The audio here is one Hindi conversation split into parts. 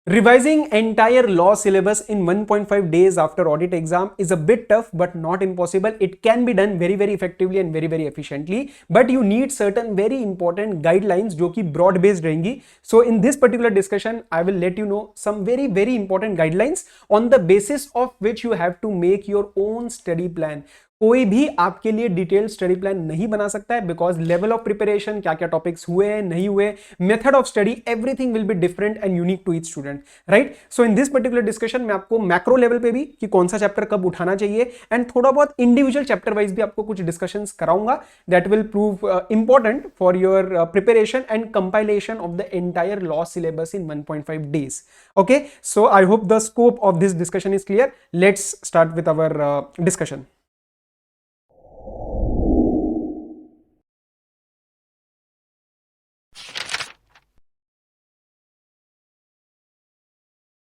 Revising entire law syllabus in 1.5 days after audit exam is a bit tough but not impossible. It can be done very effectively and very efficiently, but you need certain very important guidelines जो कि broad based रहेंगी. So in this particular discussion I will let you know some very important guidelines on the basis of which you have to make your own study plan. कोई भी आपके लिए डिटेल्ड स्टडी प्लान नहीं बना सकता है बिकॉज लेवल ऑफ प्रिपरेशन, क्या क्या टॉपिक्स हुए हैं नहीं हुए, method of study, everything will be different and unique to each student, right. So in this particular discussion मैं आपको मैक्रो लेवल पे भी कि कौन सा चैप्टर कब उठाना चाहिए एंड थोड़ा बहुत इंडिविजुअल चैप्टर वाइज भी आपको कुछ डिस्कशंस कराऊंगा that will prove important for your preparation and compilation of the entire law syllabus in 1.5 days. Okay, so I hope the scope of this discussion is clear. Let's start with our discussion.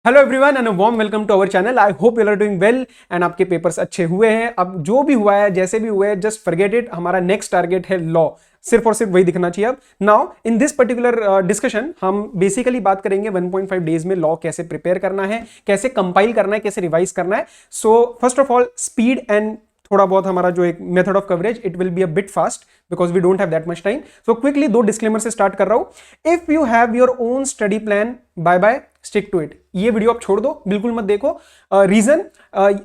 Hello everyone and a warm welcome to our channel. I hope you are doing well and आपके पेपर्स अच्छे हुए हैं. अब जो भी हुआ है, जैसे भी हुए, जस्ट फॉरगेट इट. हमारा नेक्स्ट टारगेट है लॉ, सिर्फ और सिर्फ वही दिखना चाहिए. अब now in this particular discussion हम बेसिकली बात करेंगे 1.5 डेज में लॉ कैसे प्रिपेयर करना है, कैसे कंपाइल करना है, कैसे रिवाइज करना है. So first of all speed and थोड़ा बहुत हमारा जो एक method of coverage, it will be a bit fast because we don't have that much time. So quickly दो डिस्क्लेमर से स्टार्ट कर रहा हूं. If you have your own study plan, bye bye, stick to it. ये वीडियो आप छोड़ दो, बिल्कुल मत देखो. Reason,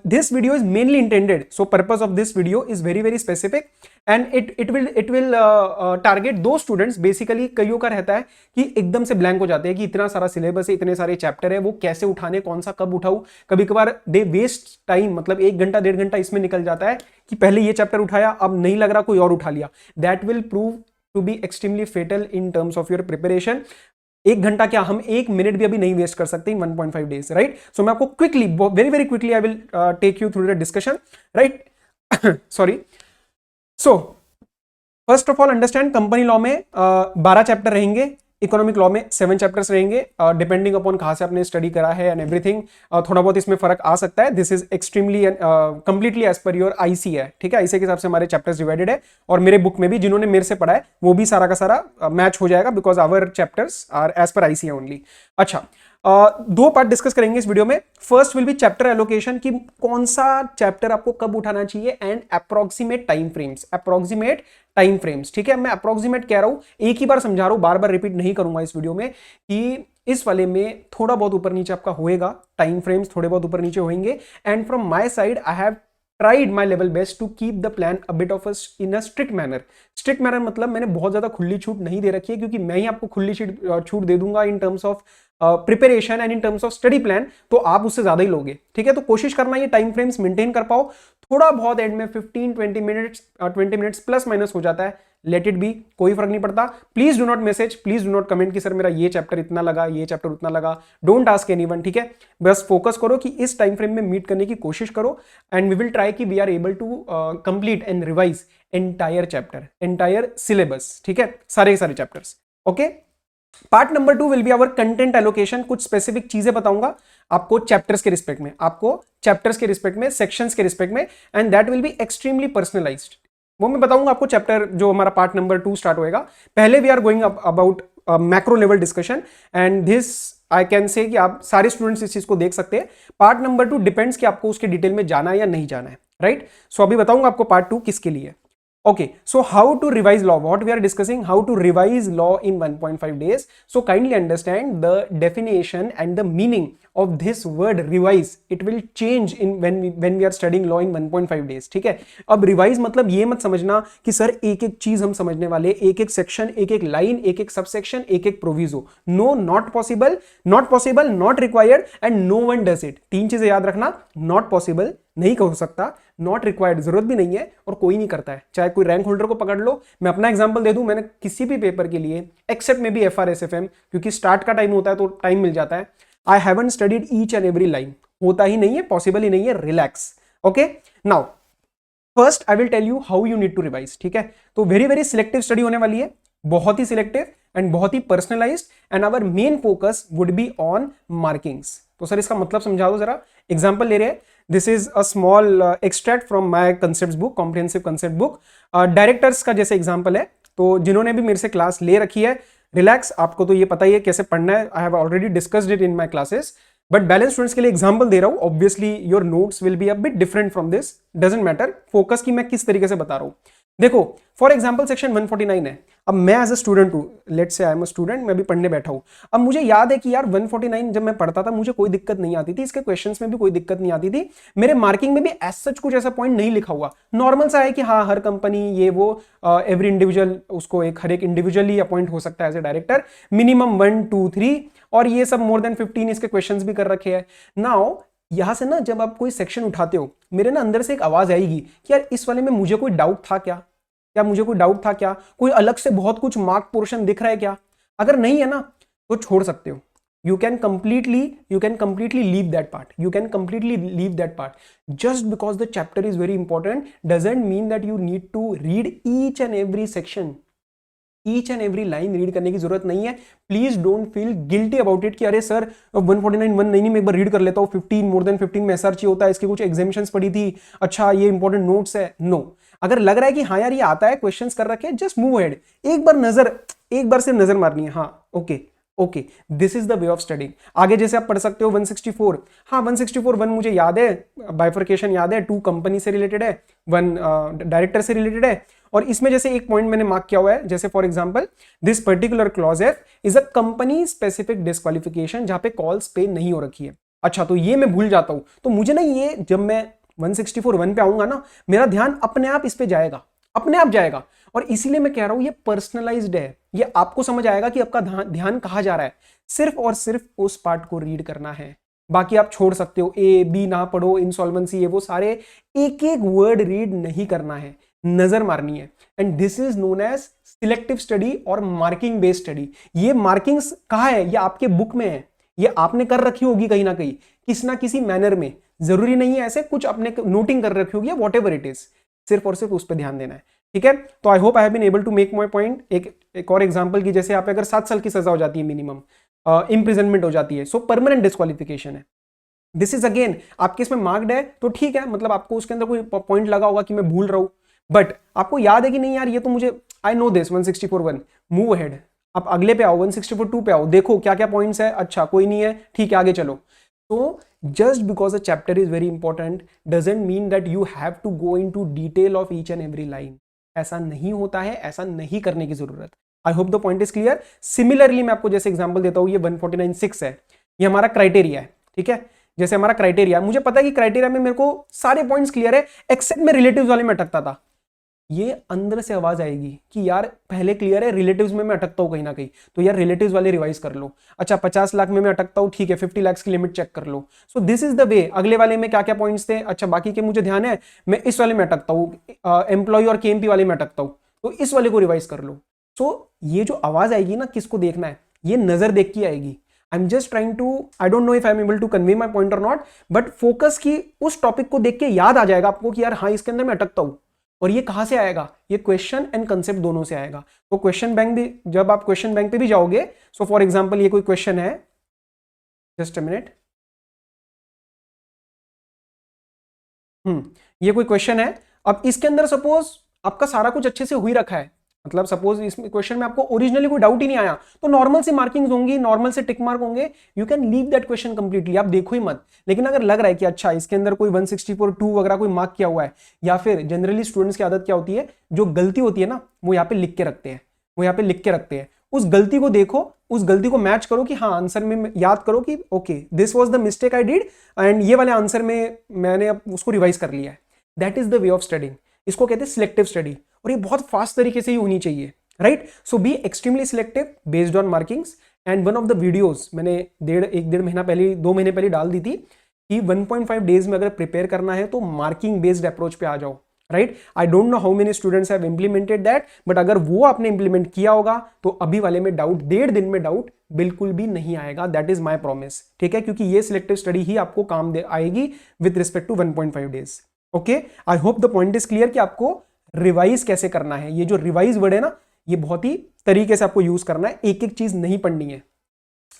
this video is mainly intended, so purpose of this video is very specific and it will target दो स्टूडेंट्स. बेसिकली कईयों का रहता है कि एकदम से ब्लैंक हो जाते हैं कि इतना सारा सिलेबस है, इतने सारे चैप्टर है, वो कैसे उठाने, कौन सा कब उठाऊं. कभी कभार दे वेस्ट टाइम, मतलब 1 घंटा 1.5 घंटा इसमें निकल जाता है कि पहले ये चैप्टर उठाया, अब नहीं लग रहा, कोई और उठा लिया. That will prove to be extremely fatal in terms of your preparation. 1 घंटा क्या, हम 1 मिनट भी अभी नहीं वेस्ट कर सकते इन 1.5 डेज, राइट. सो मैं आपको quickly, very quickly I will take you through the discussion, right. Sorry. So first of all understand, company law में 12 चैप्टर रहेंगे, इकोनॉमिक लॉ में 7 चैप्टर्स रहेंगे. डिपेंडिंग अपॉन कहां से आपने स्टडी करा है एंड एवरीथिंग, थोड़ा बहुत इसमें फर्क आ सकता है. This is extremely completely as per your IC है, ठीक है. आईसी के हिसाब से हमारे चैप्टर्स डिवाइडेड है और मेरे बुक में भी जिन्होंने मेरे से पढ़ा है वो भी सारा का सारा मैच हो जाएगा because our chapters are as per IC only. अच्छा, 2 पार्ट डिस्कस करेंगे इस वीडियो में. First will be chapter allocation, कि कौन सा चैप्टर आपको कब उठाना चाहिए एंड अप्रोक्सीमेट टाइम फ्रेम्स, ठीक है. मैं अप्रोक्सीमेट कह रहा हूं, एक ही बार समझा रहा हूं, बार रिपीट नहीं करूंगा इस वीडियो में, कि इस वाले में थोड़ा बहुत ऊपर नीचे आपका होएगा, टाइम फ्रेम्स थोड़े बहुत ऊपर नीचे होंगे. And from my side I have tried my level best to keep the plan a bit of in a strict manner. strict manner मतलब मैंने बहुत ज्यादा खुली छूट नहीं दे रखी है, क्योंकि मैं ही आपको खुली छूट दे दूंगा इन terms of preparation and in terms of study plan, तो आप उससे ज्यादा ही लोगे, ठीक है. तो कोशिश करना ये टाइम फ्रेम्स मेंटेन कर पाओ. थोड़ा बहुत एंड में 15-20 मिनट्स प्लस माइनस हो जाता है, लेट इट बी, कोई फर्क नहीं पड़ता. Please do not message, please do not comment कि सर मेरा ये चैप्टर इतना लगा, ये चैप्टर उतना लगा. डोंट आस्क एनीवन, ठीक है. बस फोकस करो कि इस टाइम फ्रेम में मीट करने की कोशिश करो एंड वी विल ट्राई कि we are able to complete and revise entire chapter, entire syllabus, ठीक है, सारे chapters. Okay, part number 2 will be our content allocation. कुछ स्पेसिफिक चीजें बताऊंगा आपको चैप्टर्स के रिस्पेक्ट में, सेक्शंस के रिस्पेक्ट में, and that will be extremely personalised. वो मैं बताऊंगा आपको चैप्टर जो हमारा पार्ट नंबर 2 स्टार्ट होएगा. पहले we are going about macro level discussion and this I can say कि आप सारे स्टूडेंट्स इस चीज को देख सकते हैं. पार्ट नंबर 2 डिपेंड्स कि आपको उसके डिटेल में जाना है या नहीं जाना है, राइट. सो अभी बताऊंगा आपको पार्ट 2 किसके लिए. Okay, so how to revise law? What we are discussing, how to revise law in 1.5 days. So kindly understand the definition and the meaning of this word revise. It will change in when we are studying law in 1.5 days. ठीक है. अब revise मतलब ये मत समझना कि सर एक एक चीज हम समझने वाले, एक एक सेक्शन, एक एक लाइन, एक एक सबसेक्शन, एक एक proviso. No, not possible, not required and no one does it. 3 चीजें याद रखना. नॉट पॉसिबल नहीं हो सकता, नॉट रिक्वायर्ड जरूरत भी नहीं है, और कोई नहीं करता है. चाहे कोई रैंक होल्डर को पकड़ लो, मैं अपना एग्जांपल दे दूं, मैंने किसी भी पेपर के लिए एक्सेप्ट में भी FRSFM, क्योंकि स्टार्ट का टाइम होता है तो टाइम मिल जाता है, I haven't studied each and every line. होता ही नहीं है, पॉसिबल ही नहीं है. Relax. Okay, now first I will tell you how you need to revise, ठीक है. तो वेरी सिलेक्टिव स्टडी होने वाली है, बहुत ही सिलेक्टिव एंड बहुत ही personalised, and our main focus would be on markings. तो सर इसका मतलब समझा दो जरा. एग्जांपल ले रहे हैं. This is a small extract from my concept book, comprehensive concept book. Directors का जैसे एग्जांपल है, तो जिन्होंने भी मेरे से क्लास ले रखी है, रिलैक्स, आपको तो ये पता ही है कैसे पढ़ना है, I have already discussed it in my classes, but balance students के लिए एग्जांपल दे रहा हूं, obviously your notes will be a bit different from this, doesn't matter, focus की मैं किस तरीके से बता रहा हूं। देखो फॉर एग्जांपल सेक्शन 149 है, अब मैं एज अ स्टूडेंट हूं, let's say I am a student, मैं भी पढ़ने बैठा हूं, अब मुझे याद है कि यार 149 जब मैं पढ़ता था मुझे कोई दिक्कत नहीं आती थी, इसके क्वेश्चंस में भी कोई दिक्कत नहीं आती थी, मेरे मार्किंग में भी एज सच कुछ ऐसा पॉइंट नहीं लिखा हुआ, नॉर्मल सा है कि हाँ हर कंपनी ये वो एवरी इंडिविजुअल उसको हर एक इंडिविजुअली अपॉइंट हो सकता है एज ए डायरेक्टर, मिनिमम 1 2 3 और ये सब मोर देन 15 इसके क्वेश्चंस भी कर रखे हैं। नाउ यहां से ना जब आप कोई सेक्शन उठाते हो, मेरे ना अंदर से एक आवाज आएगी कि यार इस वाले में मुझे कोई डाउट था क्या, मुझे कोई डाउट था क्या, कोई अलग से बहुत कुछ मार्क पोर्शन दिख रहा है क्या, अगर नहीं है ना तो छोड़ सकते हो, you can completely leave that part, just because the chapter is very important doesn't mean that you need to read each and every section, each and every line read करने की जरूरत नहीं है। Please don't feel guilty about it कि अरे सर 149 वन नहीं, मैं एक बार रीड कर लेता हूँ, 15 मोर देन 15 में एसआरची होता है, इसके कुछ एग्जामिशंस पड़ी थी, अच्छा ये इंपॉर्टेंट नोट्स है। नो, अगर लग रहा है कि हाँ यार ये आता है, क्वेश्चंस कर रखे, जस्ट मूव हेड, एक बार सिर्फ नजर मारनी है, हाँ okay this is the way of studying. आगे जैसे आप पढ़ सकते हो 164, हाँ 164 वन मुझे याद है, बाइफर्केशन याद है, 2 कंपनी से रिलेटेड है, 1 डायरेक्टर से रिलेटेड है, और इसमें जैसे एक पॉइंट मैंने मार्क किया हुआ है, जैसे for example this particular clause F is a company specific disqualification, जहां पे कॉल्स पे नहीं हो रखी है। अच्छा तो ये मैं भूल जाता हूं, तो मुझे ना ये जब मैं 164 वन पे आऊंगा ना, मेरा ध्यान अपने आप इस पे जाएगा, अपने आप जाएगा, और इसीलिए मैं कह रहा हूं ये पर्सनलाइज्ड है, ये आपको समझ आएगा कि आपका ध्यान कहां जा रहा है, सिर्फ और सिर्फ उस पार्ट को रीड करना है, बाकी आप छोड़ सकते हो, ए बी ना पढ़ो, इंसॉल्वेंसी ये वो सारे, एक एक वर्ड रीड नहीं करना है, नजर मारनी है। And this is known as selective study और मार्किंग बेस्ड स्टडी। ये मार्किंग्स कहाँ है, ये आपके बुक में है, ये आपने कर रखी होगी कहीं ना कहीं, किस ना किसी मैनर में, जरूरी नहीं है ऐसे कुछ अपने नोटिंग कर रखी होगी, वॉट एवर इट इज, सिर्फ और सिर्फ उस पर ध्यान देना है, ठीक है। तो I hope I have been able to make my point. एक और एग्जांपल की, जैसे आप अगर 7 साल की सजा हो जाती है मिनिमम, इंप्रिजनमेंट हो जाती है, सो परमानेंट डिस्क्वालिफिकेशन है, दिस इज अगेन आपके इसमें मार्क्ड है तो ठीक है, मतलब आपको उसके अंदर कोई पॉइंट लगा होगा कि मैं भूल रहा हूं, बट आपको याद है कि नहीं यार ये तो मुझे, I know this 164 one, move ahead, आप अगले पे आओ, 164 2 पे आओ, देखो क्या क्या पॉइंट्स है, अच्छा कोई नहीं है, ठीक है आगे चलो। तो just because a chapter is very important doesn't mean that you have to go into detail of each and every line, ऐसा नहीं होता है, ऐसा नहीं करने की जरूरत। आई hope the point is clear. Similarly मैं आपको जैसे एग्जांपल देता हूं, ये 149.6 है, ये हमारा क्राइटेरिया है, ठीक है, जैसे हमारा क्राइटेरिया, मुझे पता है कि क्राइटेरिया में मेरे को सारे पॉइंट्स क्लियर है, एक्सेप्ट मैं रिलेटिव्स वाले में अटकता था, ये अंदर से आवाज आएगी कि यार पहले क्लियर है, रिलेटिव्स में मैं अटकता हूं कहीं ना कहीं, तो यार रिलेटिव्स वाले रिवाइज कर लो, अच्छा 50 लाख में मैं अटकता हूं, ठीक है 50 लाख की लिमिट चेक कर लो। So this is the way, अगले वाले में क्या क्या पॉइंट्स थे, अच्छा बाकी के मुझे ध्यान है, मैं इस वाले में अटकता हूं, एम्प्लॉय और केएमपी वाले में अटकता हूं, तो इस वाले को रिवाइज कर लो। सो ये जो आवाज आएगी ना, किसको देखना है, ये नजर देख के आएगी। I am just trying to, I don't know if I am able to convey my point और नॉट, बट फोकस की उस टॉपिक को देख के याद आ जाएगा आपको कि यार हाँ इसके अंदर मैं अटकता हूं, और ये कहां से आएगा, ये क्वेश्चन एंड कंसेप्ट दोनों से आएगा। तो क्वेश्चन बैंक भी, जब आप क्वेश्चन बैंक पे भी जाओगे, सो फॉर एग्जांपल ये कोई क्वेश्चन है, जस्ट अ मिनट, ये कोई क्वेश्चन है, अब इसके अंदर सपोज आपका सारा कुछ अच्छे से हो ही रखा है, मतलब सपोज इस क्वेश्चन में आपको ओरिजिनली कोई डाउट ही नहीं आया, तो नॉर्मल से मार्किंग्स होंगी, नॉर्मल से टिक मार्क होंगे, you can leave that question completely, आप देखो ही मत। लेकिन अगर लग रहा है कि अच्छा इसके अंदर कोई 164 2 वगैरह कोई मार्क किया हुआ है, या फिर जनरली स्टूडेंट्स की आदत क्या होती है, जो गलती होती है ना वो यहाँ पे लिख के रखते हैं, उस गलती को देखो, उस गलती को मैच करो कि हाँ आंसर में याद करो कि okay this was the mistake I did, and ये वाले आंसर में मैंने अब उसको रिवाइज कर लिया है। That is the way of studying, इसको कहते हैं सिलेक्टिव स्टडी, और ये बहुत फास्ट तरीके से ही होनी चाहिए, right. So be extremely selective based on markings. And one of the videos मैंने 1.5 महीना पहले, 2 महीने पहले डाल दी थी कि 1.5 डेज में अगर प्रिपेयर करना है तो मार्किंग बेस्ड अप्रोच पे आ जाओ, right. I don't know how many students have implemented that, but अगर वो आपने इंप्लीमेंट किया होगा तो अभी वाले में डाउट, 1.5 दिन में डाउट बिल्कुल भी नहीं आएगा, दैट इज माई प्रॉमिस, ठीक है, क्योंकि ये सिलेक्टिव स्टडी ही आपको काम आएगी with respect to 1.5 days. Okay, I hope the point is clear कि आपको रिवाइज कैसे करना है। ये जो रिवाइज वर्ड है ना, ये बहुत ही तरीके से आपको यूज करना है, एक एक चीज नहीं पढ़नी है।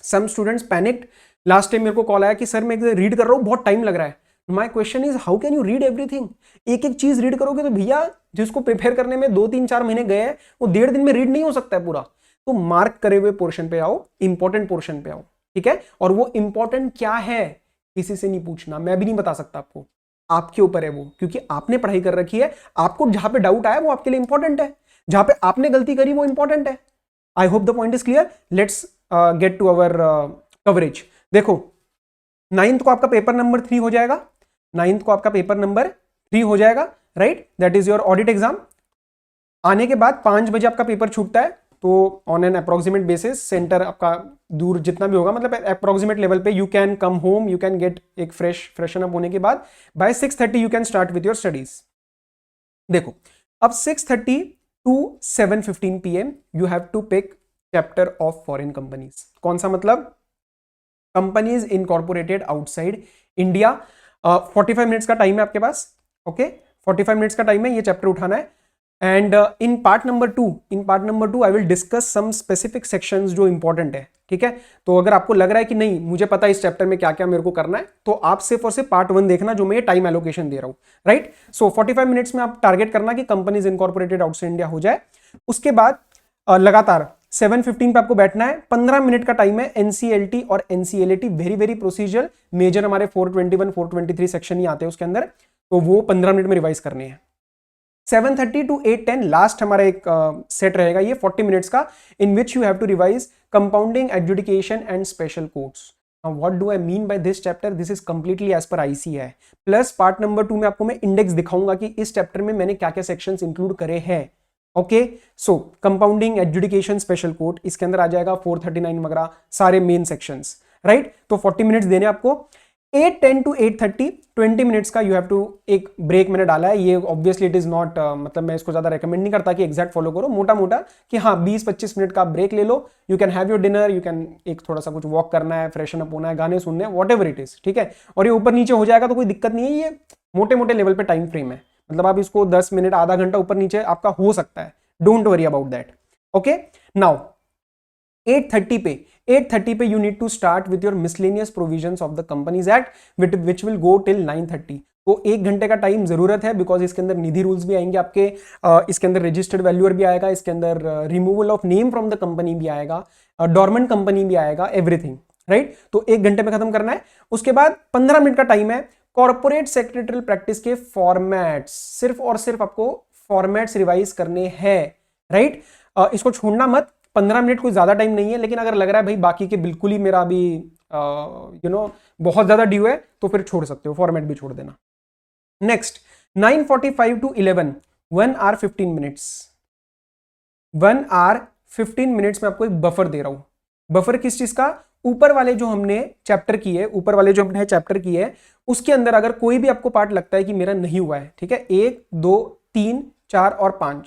Some students panicked, last time मेरे को कॉल आया कि सर मैं रीड कर रहा हूं, बहुत टाइम लग रहा है। My question is how can you read everything, एक एक चीज रीड करोगे तो भैया जिसको प्रिपेयर करने में 2 3 4 महीने गए हैं, वो 1.5 दिन में रीड नहीं हो सकता है पूरा। तो मार्क करे हुए पोर्शन पे आओ, इंपॉर्टेंट पोर्शन पे आओ, ठीक है। और वो इंपॉर्टेंट क्या है किसी से नहीं पूछना, मैं भी नहीं बता सकता आपको, आपके ऊपर है वो, क्योंकि आपने पढ़ाई कर रखी है। आपको जहां पे डाउट आया वो आपके लिए इंपॉर्टेंट है, जहां पे आपने गलती करी वो इंपॉर्टेंट है। I hope the point is clear. Let's get to our coverage. देखो, 9th को आपका पेपर नंबर 3 हो जाएगा, 9th को आपका पेपर नंबर 3 हो जाएगा, right, that is your audit exam. आने के बाद 5 बजे आपका पेपर छूटता है, तो on an approximate basis centre आपका दूर जितना भी होगा, मतलब अप्रोक्सीमेट लेवल पे you can come home, you can get एक फ्रेशन अप होने के बाद by 6:30 you can start with your studies. देखो, अब 6:30 to 7:15 PM you have to pick chapter of foreign companies. कौन सा, मतलब companies incorporated outside India. 45 minutes का टाइम है आपके पास, ओके, 45 मिनट्स का टाइम है, ये चैप्टर उठाना है। And in part number two I will discuss some specific sections जो इंपॉर्टेंट है, ठीक है। तो अगर आपको लग रहा है कि नहीं मुझे पता है इस चैप्टर में क्या क्या मेरे को करना है, तो आप सिर्फ और सिर्फ पार्ट 1 देखना, जो मैं ये टाइम एलोकेशन दे रहा हूं, राइट। सो 45 मिनट्स में आप टारगेट करना कि कंपनीज इनकॉर्पोरेटेड आउटसाइड इंडिया हो जाए। उसके बाद लगातार 7:15 पे आपको बैठना है। 15 मिनट का टाइम है। एनसीएलटी और NCLT very very procedural, major हमारे 421 423 सेक्शन ही आते हैं उसके अंदर, तो वो 15 मिनट में रिवाइज करने हैं। 7:30 टू 8:10 लास्ट हमारा एक सेट रहेगा, ये 40 मिनट्स का, in which you have to revise compounding, adjudication and special courts. What do I mean by this chapter, this is completely as per ICAI. Plus part number 2 में आपको मैं इंडेक्स दिखाऊंगा कि इस चैप्टर में मैंने क्या क्या सेक्शंस इंक्लूड करे हैं, ओके। सो कंपाउंडिंग, एडजुडिकेशन, स्पेशल कोर्ट, इसके अंदर आ जाएगा 439 वगैरह सारे मेन सेक्शंस, राइट। तो 40 मिनट्स देने आपको। 8:10 टू 8:30 20 मिनट्स का यू हैव टू, एक ब्रेक मैंने डाला है, ये ऑब्वियसली इट इज नॉट, मतलब मैं इसको ज्यादा रेकमेंड नहीं करता कि एग्जैक्ट फॉलो करो, मोटा मोटा कि हाँ 20-25 मिनट का ब्रेक ले लो। You can have your dinner, you can एक थोड़ा सा कुछ वॉक करना है, फ्रेशन अप होना है, गाने सुनने हैं, वॉट एवर इट इज, ठीक है। और ये ऊपर नीचे हो जाएगा तो कोई दिक्कत नहीं है, ये मोटे मोटे लेवल पे टाइम फ्रेम है, मतलब आप इसको 10 मिनट आधा घंटा ऊपर नीचे आपका हो सकता है, don't worry about that, okay. Now 8:30 पे you need to start with your miscellaneous provisions of the companies act which will go till 9:30। तो 1 घंटे का टाइम जरूरत है, बिकॉज इसके अंदर निधि रूल्स भी आएंगे आपके, इसके अंदर रजिस्टर्ड वैल्यूअर भी आएगा, इसके अंदर removal of name from the company भी आएगा, डॉर्मेंट कंपनी भी आएगा, एवरीथिंग, राइट। तो 1 घंटे में खत्म करना है। उसके बाद 15 मिनट का टाइम है कॉर्पोरेट सेक्रेटरियल प्रैक्टिस के फॉर्मेट्स, सिर्फ और सिर्फ आपको फॉर्मेट्स रिवाइज करने हैं, राइट। इसको छोड़ना मत। 15 मिनट कोई ज्यादा टाइम नहीं है, लेकिन अगर लग रहा है भाई बाकी के बिल्कुल ही मेरा अभी बहुत ज्यादा ड्यू है, तो फिर छोड़ सकते हो, फॉर्मेट भी छोड़ देना। Next 9:45 to 11 1 hour 15 minutes, 1 hour 15 minutes में आपको एक बफर दे रहा हूं। बफर किस चीज का, ऊपर वाले जो हमने चैप्टर किए, उसके अंदर अगर कोई भी आपको पार्ट लगता है कि मेरा नहीं हुआ है, ठीक है, 1 2 3 4 और 5,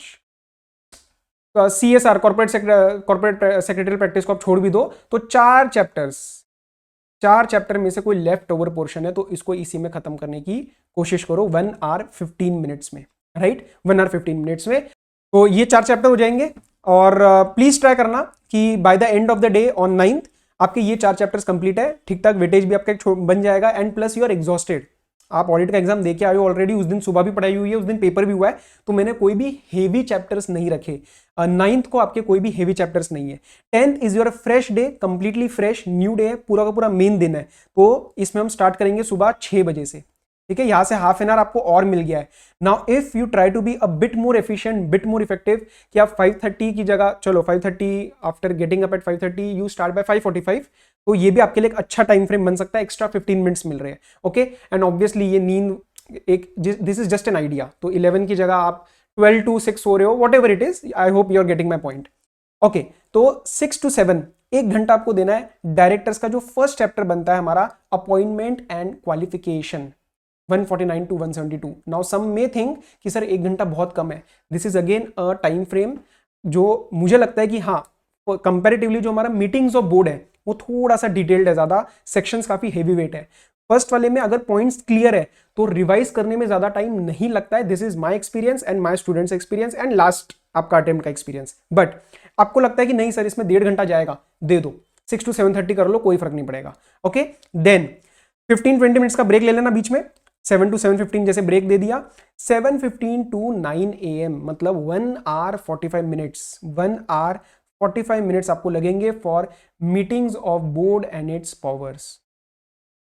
CSR कॉर्पोरेट सेक्रेटरियल प्रैक्टिस को आप छोड़ भी दो, तो 4 चैप्टर में से कोई लेफ्ट ओवर पोर्शन है, तो इसको इसी में खत्म करने की कोशिश करो 1 hour 15 मिनट्स में, राइट, 1 hour 15 मिनट्स में। तो ये 4 चैप्टर हो जाएंगे, और प्लीज ट्राई करना कि by the end of the day on 9th आपके ये 4 चैप्टर्स कंप्लीट है, ठीक ठाक वेटेज भी आपका बन जाएगा, and plus you are exhausted. आप ऑडिट का एग्जाम देके आए हो ऑलरेडी, उस दिन सुबह भी पढ़ाई हुई है, उस दिन पेपर भी हुआ है, तो मैंने कोई भी हेवी चैप्टर्स नहीं रखे। 9th को आपके कोई भी हेवी चैप्टर्स नहीं है। 10th is your fresh day, completely fresh new day है, पूरा का पूरा मेन दिन है, तो इसमें हम स्टार्ट करेंगे सुबह 6 बजे से, ठीक है। यहां से हाफ एन आवर आपको और मिल गया है। Now if you try to be a bit more efficient, bit more effective, कि आप 5:30 की जगह, चलो 5:30 after getting up at 5:30 you start by 5:45, तो ये भी आपके लिए एक अच्छा टाइम फ्रेम बन सकता है, एक्स्ट्रा 15 मिनट्स मिल रहे हैं, ओके। एंड ऑब्वियसली ये नींद एक, this is just an idea, तो 11 की जगह आप 12 to 6 सो रहे हो, whatever it is, I hope you are getting my point, okay. तो 6 to 7 1 घंटा आपको देना है डायरेक्टर्स का, जो फर्स्ट चैप्टर बनता है हमारा appointment and qualification, 149 to 172। Now some may think कि सर 1 घंटा बहुत कम है, this is again a time frame जो मुझे लगता है कि हाँ कंपैरेटिवली जो हमारा मीटिंग्स ऑफ बोर्ड है वो थोड़ा सा डिटेल्ड है, ज्यादा सेक्शंस काफी हेवी वेट है। फर्स्ट वाले में अगर पॉइंट्स क्लियर है तो रिवाइज करने में ज्यादा टाइम नहीं लगता है, this is my experience and my students experience and last आपका अटेम्प्ट का एक्सपीरियंस। बट आपको लगता है कि नहीं सर इसमें 1.5 घंटा जाएगा, दे दो, 6 to 7:30 कर लो, कोई फर्क नहीं पड़ेगा, ओके। देन 15-20 मिनट्स का ब्रेक ले लेना बीच में, 7 to 7:15 जैसे ब्रेक दे दिया। 7:15 to 9 AM मतलब 1 hour 45 मिनट्स, 1 hour 45 मिनट्स आपको लगेंगे for meetings of board and its powers.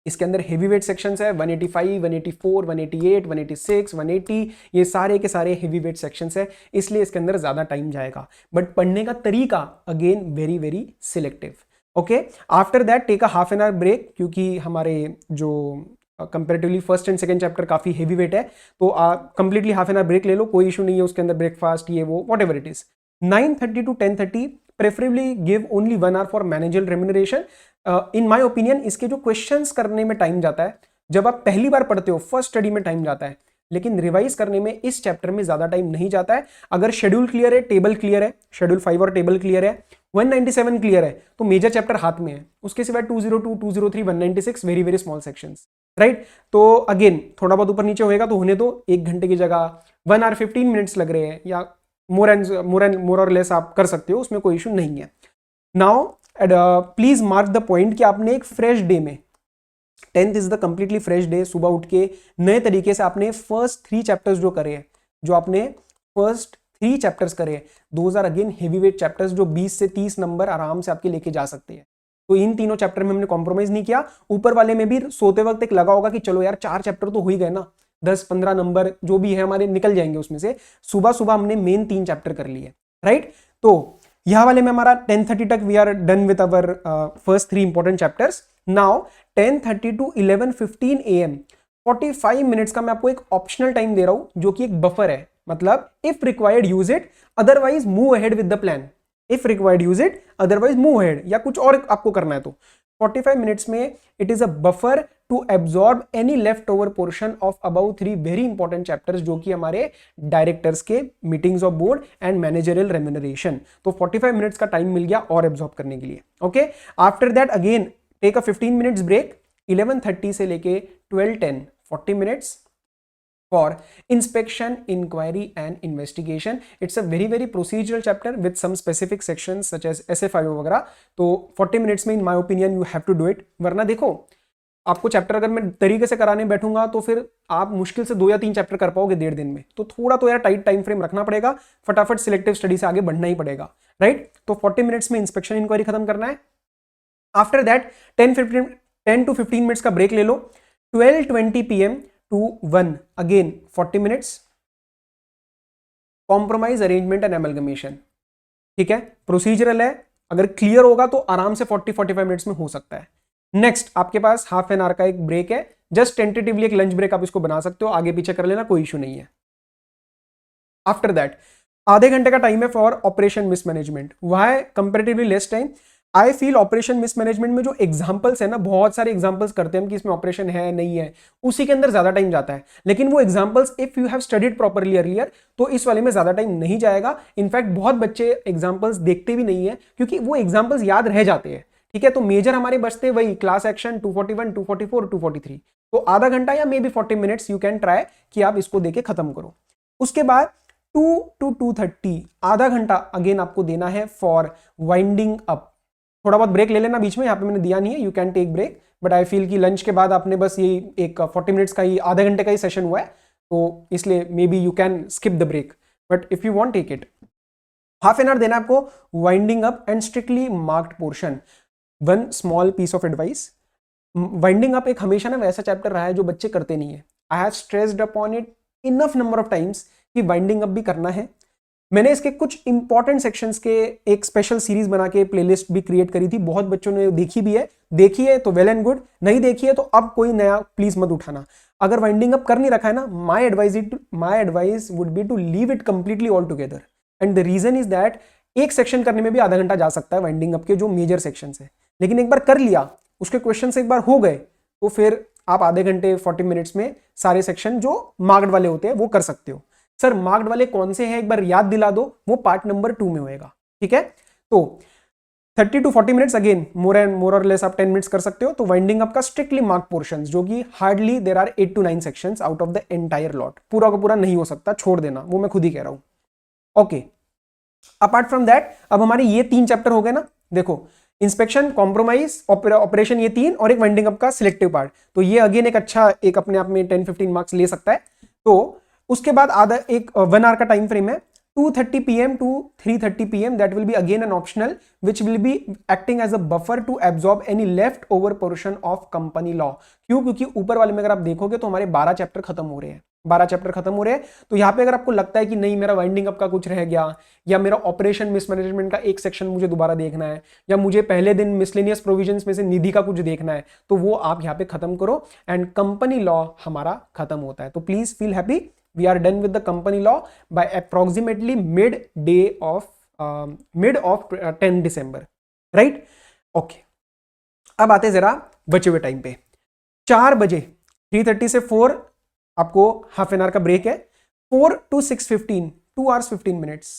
इसके अंदर हेवी वेट सेक्शंस है 185, 184, 188, 186, 180, ये सारे के सारे हेवी वेट सेक्शंस है, इसलिए इसके अंदर ज्यादा टाइम जाएगा। बट पढ़ने का तरीका again very very selective. Okay, after that take a half an hour break, क्योंकि हमारे जो comparatively first and second chapter काफी हेवी वेट है, तो completely half an hour break ले लो, कोई इशू नहीं है उसके अंदर, ब्रेकफास्ट ये वो what ever it is. 9:30 to 10:30 preferably give only 1 hour for manager remuneration. In my opinion इसके जो क्वेश्चंस करने में टाइम जाता है, जब आप पहली बार पढ़ते हो फर्स्ट स्टडी में टाइम जाता है, लेकिन रिवाइज करने में इस चैप्टर में ज्यादा टाइम नहीं जाता है। अगर शेड्यूल क्लियर है, टेबल क्लियर है, शेड्यूल 5 और टेबल क्लियर है, 197 क्लियर है, तो मेजर चैप्टर हाथ में है। उसके सिवाय 202, 203, 196 very very small sections, right. तो अगेन थोड़ा बहुत ऊपर नीचे होएगा तो होने दो, 1 घंटे की जगह 1 hour 15 मिनट्स लग रहे हैं, या मोर और लेस आप कर सकते हो, उसमें कोई इशू नहीं है। Now please mark the point कि आपने एक फ्रेश डे में, 10th is the completely fresh day, सुबह उठ के नए तरीके से आपने फर्स्ट 3 चैप्टर्स जो करे हैं, जो आपने फर्स्ट 3 चैप्टर्स करे हैं, those are again heavy weight chapters जो 20 से 30 नंबर आराम से आपके लेके जा सकते हैं। तो इन तीनों चैप्टर में हमने कॉम्प्रोमाइज नहीं किया। ऊपर वाले में भी सोते वक्त एक लगा होगा कि चलो यार 4 चैप्टर तो हो ही गए ना, 10-15 नंबर जो भी है हमारे निकल जाएंगे उसमें से। सुबह सुबह हमने मेन 3 चैप्टर कर लिए, राइट। तो यह वाले में हमारा 10:30 तक we are done with our first 3 important chapters. Now 10:30 to 11:15 AM 45 minutes का मैं आपको एक ऑप्शनल टाइम दे रहा हूं, जो कि एक बफर है। मतलब if required use it, otherwise move ahead with the plan. If required use it, otherwise move ahead, या कुछ और आपको करना है तो 45 मिनट्स में it is a buffer to absorb any left over portion of about 3 very important chapters, जो कि हमारे डायरेक्टर्स के meetings of board and managerial remuneration. तो 45 मिनट्स का टाइम मिल गया और एब्जॉर्ब करने के लिए। Okay, after that again take a 15 minutes break, 11:30 से लेके 12:10 40 minutes for inspection, inquiry and investigation. It's a very very procedural chapter with some specific sections such as SFIO वगैरह। तो 40 मिनट्स में in my opinion you have to do it। वरना देखो, आपको चैप्टर अगर मैं तरीके से कराने बैठूंगा तो फिर आप मुश्किल से 2 या 3 चैप्टर कर पाओगे 1.5 दिन में। तो थोड़ा तो यार टाइट टाइम फ्रेम रखना पड़ेगा, फटाफट सिलेक्टिव स्टडी से आगे बढ़ना ही पड़ेगा, राइट। तो 40 मिनट्स में इंस्पेक्शन इंक्वायरी खत्म करना है। आफ्टर दैट 10 to 15 मिनट्स का ब्रेक ले लो। 12:20 PM to 1 again 40 minutes compromise, arrangement and amalgamation. ठीक है, प्रोसीजरल है, अगर क्लियर होगा तो आराम से 40-45 मिनट्स में हो सकता है। नेक्स्ट आपके पास हाफ एन आवर का एक ब्रेक है, जस्ट टेंटेटिवली एक लंच ब्रेक आप इसको बना सकते हो, आगे पीछे कर लेना, कोई इशू नहीं है। आफ्टर दैट आधे घंटे का टाइम है for operation mismanagement. Why comparatively less time? I feel operation mismanagement में जो एग्जांपल्स है ना, बहुत सारे एग्जांपल्स करते हैं हम कि इसमें ऑपरेशन है नहीं है, उसी के अंदर ज्यादा टाइम जाता है। लेकिन वो examples if you have studied properly earlier तो इस वाले में ज्यादा टाइम नहीं जाएगा। इनफैक्ट बहुत बच्चे एग्जांपल्स देखते भी नहीं है क्योंकि वो एग्जांपल्स याद रह जाते हैं। ठीक है, तो मेजर हमारे बचते वही क्लास एक्शन 241, 244, 243। तो आधा घंटा या may B 40 minutes you can try कि आप इसको देके खत्म करो। उसके बाद 2 to 2:30 आधा घंटा अगेन आपको देना है फॉर वाइंडिंग अप। थोड़ा बहुत ब्रेक ले लेना बीच में, यहाँ पे मैंने दिया नहीं है, you can take break, but I feel कि लंच के बाद आपने बस ये एक 40 मिनट्स का ही, आधे घंटे का ही सेशन हुआ है, तो इसलिए may be you can skip the break, but if you want take it. Half an hour देना आपको winding up and strictly marked portion. One small piece of advice, winding up एक हमेशा ना वैसा चैप्टर रहा है जो बच्चे करते नहीं है। I have stressed upon it enough number of times कि वाइंडिंग अप भी करना है। मैंने इसके कुछ इंपॉर्टेंट सेक्शंस के एक स्पेशल सीरीज बना के प्लेलिस्ट भी क्रिएट करी थी, बहुत बच्चों ने देखी है तो वेल एंड गुड, नहीं देखी है तो अब कोई नया प्लीज मत उठाना। अगर वाइंडिंग अप कर नहीं रखा है ना, my advice would be to leave it completely altogether. And the reason is that एक सेक्शन करने में भी आधा घंटा जा सकता है वाइंडिंग अप के जो मेजर सेक्शंस है, लेकिन एक बार कर लिया, उसके क्वेश्चन एक बार हो गए तो फिर आप आधे घंटे 40 मिनट्स में सारे सेक्शन जो मार्क्ड वाले होते हैं वो कर सकते हो। सर मार्क्ड वाले कौन से हैं एक बार याद दिला दो, वो पार्ट नंबर 2 में होएगा। ठीक है, तो 30 to 40 मिनट्स अगेन मोर और लेस आप 10 मिनट्स कर सकते हो। तो वाइंडिंग अप का स्ट्रिक्टली मार्क पोर्शंस जो कि hardly there are 8 to 9 sections out of the entire lot, पूरा का पूरा नहीं हो सकता, छोड़ देना, वो मैं खुद ही कह रहा हूं। ओके, अपार्ट फ्रॉम दैट अब हमारे ये 3 चैप्टर हो गए ना। देखो, इंस्पेक्शन, कॉम्प्रोमाइज, ऑपरेशन, ये 3 और एक वाइंडिंग अप का सिलेक्टिव पार्ट, तो ये अगेन एक अच्छा एक अपने आप में 10-15 मार्क्स ले सकता है। तो उसके बाद आधा एक 1 आवर का टाइम फ्रेम है, 2:30 p.m. to 3:30 p.m. that will be again an optional which will be acting as a buffer to absorb any left over portion of company law. क्यों? क्योंकि ऊपर वाले में अगर आप देखोगे तो हमारे 12 चैप्टर खत्म हो रहे हैं, 12 चैप्टर खत्म हो रहे हैं। तो यहाँ पे अगर आपको लगता है कि नहीं मेरा वाइंडिंग अप का कुछ रह गया, या मेरा ऑपरेशन मिसमैनेजमेंट का एक सेक्शन मुझे दोबारा देखना है, या मुझे पहले दिन मिसलेनियस प्रोविजंस में से निधि का कुछ देखना है, तो वो आप यहाँ पे खत्म करो एंड कंपनी लॉ हमारा खत्म होता है। तो please feel happy, we are done with the company law by approximately mid of 10 December, right? Okay. अब आते जरा बचे हुए टाइम पे। 4 बजे 3:30 से 4 आपको हाफ एन आवर का ब्रेक है। 4 to 6:15 2 hours 15 minutes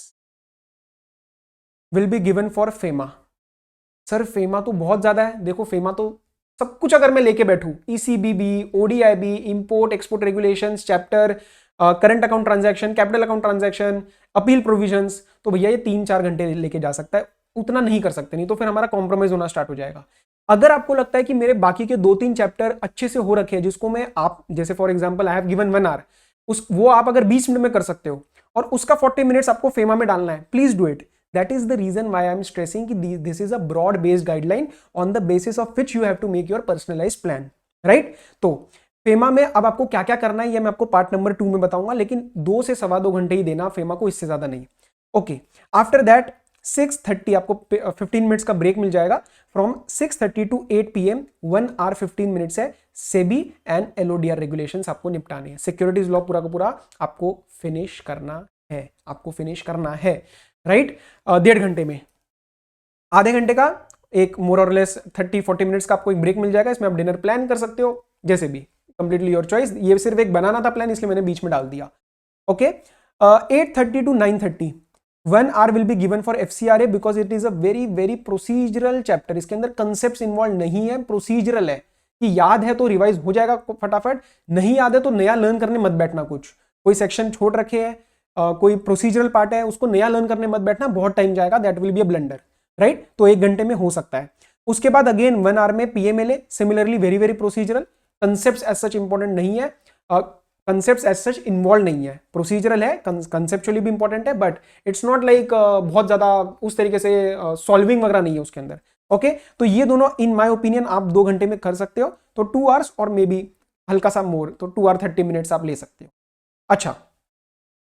will be given for FEMA। Sir FEMA तो बहुत ज्यादा है। देखो फेमा तो सब कुछ अगर मैं लेके बैठूं, ECBB, ODIB, import export regulations chapter, current account transaction, capital account transaction, appeal provisions, तो भैया ये 3-4 घंटे लेके जा सकता है। उतना नहीं कर सकते, नहीं तो फिर हमारा कॉम्प्रोमाइज होना स्टार्ट हो जाएगा। अगर आपको लगता है कि मेरे बाकी के 2-3 चैप्टर अच्छे से हो रखे हैं, जिसको मैं आप जैसे for example I have given 1 hour, वो आप अगर 20 मिनट में कर सकते हो और उसका 40 मिनट्स आपको फेमा में डालना है, please do it. That is the reason why I am stressing कि this is a broad based guideline on the basis of which you have to make your personalized plan, right? तो फेमा में अब आपको क्या क्या करना है ये मैं आपको पार्ट नंबर 2 में बताऊंगा, लेकिन 2 से 2.25 घंटे ही देना फेमा को, इससे ज्यादा नहीं। ओके, आफ्टर दैट 6:30 आपको 15 मिनट्स का ब्रेक मिल जाएगा। From 6:30 to 8 PM 1 hour 15 minutes है। सेबी एंड LODR रेगुलेशंस आपको निपटाने हैं। सिक्योरिटीज लॉ पूरा का पूरा आपको फिनिश करना है, आपको फिनिश करना है, राइट? 1.5 घंटे में, आधे घंटे का एक मोर और लेस 30-40 मिनट्स का आपको एक ब्रेक मिल जाएगा। इसमें आप डिनर प्लान कर सकते हो, जैसे भी, कंप्लीटली योर चॉइस। ये सिर्फ एक बनाना था प्लान, इसलिए मैंने बीच में डाल दिया। Okay, 8:30 to 9:30 1 hour will be given for FCRA because it is a very very procedural chapter. इसके अंदर कंसेप्ट इन्वॉल्व नहीं है, प्रोसीजरल है कि याद है तो रिवाइज हो जाएगा फटाफट, नहीं याद है तो नया लर्न करने मत बैठना। कुछ कोई सेक्शन छोड़ रखे हैं, कोई प्रोसीजरल पार्ट है, उसको नया लर्न करने मत बैठना, बहुत टाइम जाएगा, that will be a blunder, right? तो 1 घंटे में हो सकता है। उसके बाद अगेन 1 hour में PMLA, similarly very very procedural. Concepts as such important नहीं है, कंसेप्ट्स एज सच इन्वॉल्व नहीं है, प्रोसीजरल है, कंसेप्चुअली भी इंपॉर्टेंट है, बट इट्स नॉट लाइक बहुत ज्यादा उस तरीके से सॉल्विंग वगैरह नहीं है उसके अंदर। ओके, तो ये दोनों इन माय ओपिनियन आप 2 घंटे में कर सकते हो। तो 2 hours और मे बी हल्का सा मोर, तो 2 hour 30 मिनट्स आप ले सकते हो। अच्छा,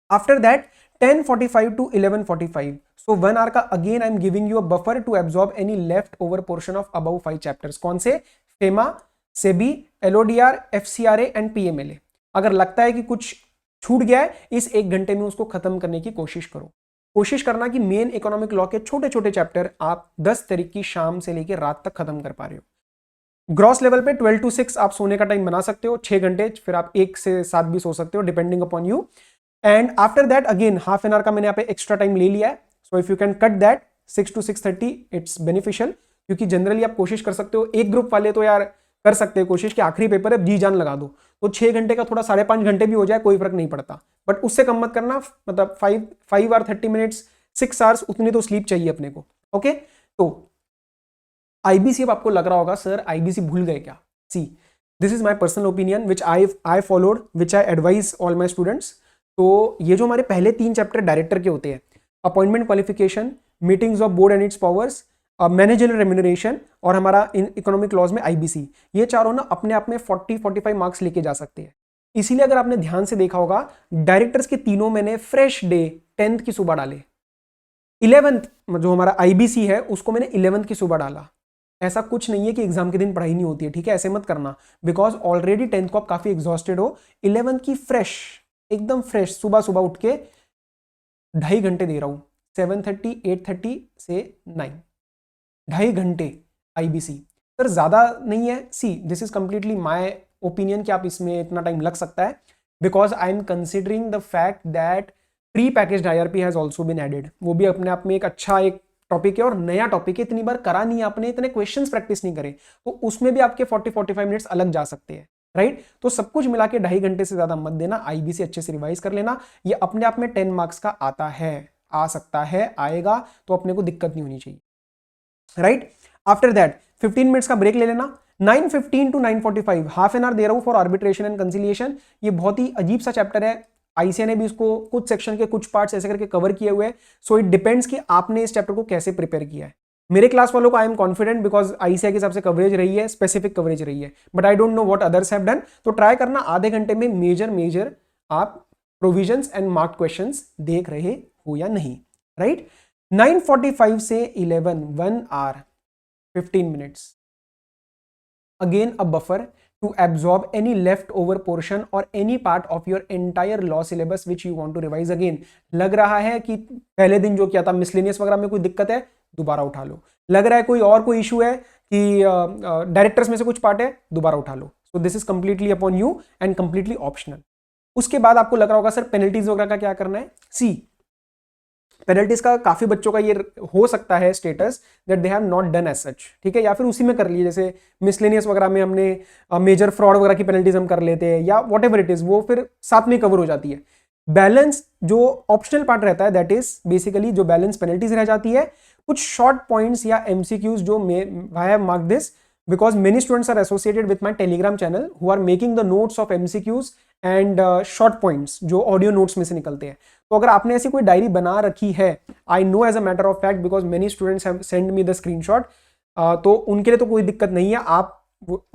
after that 10:45 to 11:45, so 1 hour का again I am giving you a buffer to absorb any left over portion of above 5 chapters. कौन से? FEMA, SEBI, LODR, FCRA and PMLA। अगर लगता है कि कुछ छूट गया है, इस 1 घंटे में उसको खत्म करने की कोशिश करो। कोशिश करना कि मेन इकोनॉमिक लॉ के छोटे छोटे चैप्टर आप 10 तारीख की शाम से लेकर रात तक खत्म कर पा रहे हो। ग्रॉस लेवल पे 12 to 6 आप सोने का टाइम बना सकते हो, 6 घंटे, फिर आप 1 से 7 भी सो सकते हो, depending upon you. And after that again half an our का मैंने यहाँ पे एक्स्ट्रा टाइम ले लिया है, so if you can cut that 6 to 6:30 it's beneficial, क्योंकि जनरली आप कोशिश कर सकते हो, एक ग्रुप वाले तो यार कर सकते हैं कोशिश कि आखिरी पेपर है जी जान लगा दो, तो 6 घंटे का थोड़ा 5.5 घंटे भी हो जाए कोई फर्क नहीं पड़ता, बट उससे कम मत करना। मतलब 5 hour 30 minutes 6 hours उतनी तो स्लीप चाहिए अपने को। ओके, तो IBC अब आपको लग रहा होगा सर IBC भूल गए क्या? See, this is my personal opinion which I followed, which I advise all my students. तो ये जो हमारे पहले 3 चैप्टर डायरेक्टर के होते हैं, appointment qualification, meetings of board and its powers, managerial remuneration और हमारा इकोनॉमिक लॉज में IBC, ये चारों ना अपने आप में 40-45 मार्क्स लेके जा सकते हैं। इसीलिए अगर आपने ध्यान से देखा होगा डायरेक्टर्स के तीनों मैंने फ्रेश डे 10th की सुबह डाले, 11th जो हमारा IBC है उसको मैंने 11th की सुबह डाला। ऐसा कुछ नहीं है कि एग्जाम के दिन पढ़ाई नहीं होती है, ठीक है? ऐसे मत करना, बिकॉज ऑलरेडी 10th को आप काफी एग्जॉस्टेड हो। 11th की फ्रेश, एकदम फ्रेश सुबह सुबह उठ के 2.5 घंटे दे रहा हूं, 7:30 8:30 से 9, 2.5 घंटे IBC। सर ज्यादा नहीं है? See, this is completely my opinion कि आप इसमें इतना टाइम लग सकता है, because I am considering the fact that pre packaged IRP has also been added. वो भी अपने आप में एक अच्छा एक टॉपिक है और नया टॉपिक है, इतनी बार करा नहीं आपने, इतने क्वेश्चंस प्रैक्टिस नहीं करे, तो उसमें भी आपके 40-45 मिनट्स अलग जा सकते हैं, राइट? तो सब कुछ मिला के 2.5 घंटे से ज्यादा मत देना, IBC अच्छे से रिवाइज कर लेना। ये अपने आप में 10 मार्क्स का आता है, आ सकता है, आएगा, तो अपने को दिक्कत नहीं होनी चाहिए, राइट? आफ्टर दैट 15 मिनट्स का ब्रेक ले लेना। 9:15 to 9:45 हाफ एन आवर दे रहा हूं फॉर आर्बिट्रेशन एंड कंसिलिएशन। ये बहुत ही अजीब सा चैप्टर है, आईसीए ने भी इसको कुछ सेक्शन के कुछ पार्ट्स ऐसे करके कवर किए हुए हैं। सो इट डिपेंड्स कि आपने इस चैप्टर को कैसे प्रिपेयर किया है। मेरे क्लास वालों को I am confident because ICA के हिसाब से कवरेज रही है, स्पेसिफिक कवरेज रही है, but I don't know what others have done. तो ट्राई करना आधे घंटे में मेजर आप प्रोविजंस एंड मार्क क्वेश्चंस देख रहे हो या नहीं, राइट। 9:45 से 11, 1 hour 15 minutes. Again a buffer to absorb any leftover portion or any part of your entire law syllabus which you want to revise again. लग रहा है कि पहले दिन जो किया था मिसलेनियस वगैरह में कोई दिक्कत है, दोबारा उठा लो। लग रहा है कोई इशू है कि डायरेक्टर्स में से कुछ पार्ट है, दोबारा उठा लो। So this is completely upon you and completely optional. उसके बाद आपको लग रहा होगा सर पेनल्टीज वगैरह का क्या करना है। सी पेनल्टीज का काफी बच्चों का ये हो सकता है status that they have not done as such, ठीक है, या फिर उसी में कर लिए, जैसे मिसलेनियस वगैरह में हमने मेजर फ्रॉड वगैरह की पेनल्टीज हम कर लेते हैं या वॉट एवर इट इज, वो फिर साथ में कवर हो जाती है। बैलेंस जो ऑप्शनल पार्ट रहता है दैट इज बेसिकली जो बैलेंस पेनल्टीज रह जाती है, कुछ शॉर्ट पॉइंट्स या एमसीक्यूज जो I have mark this because many students are associated with my telegram channel who are making the notes of MCQs and short points जो audio notes में से निकलते हैं। तो अगर आपने ऐसी कोई डायरी बना रखी है, I know as a matter of fact because many students have sent me the screenshot, तो उनके लिए तो कोई दिक्कत नहीं है। आप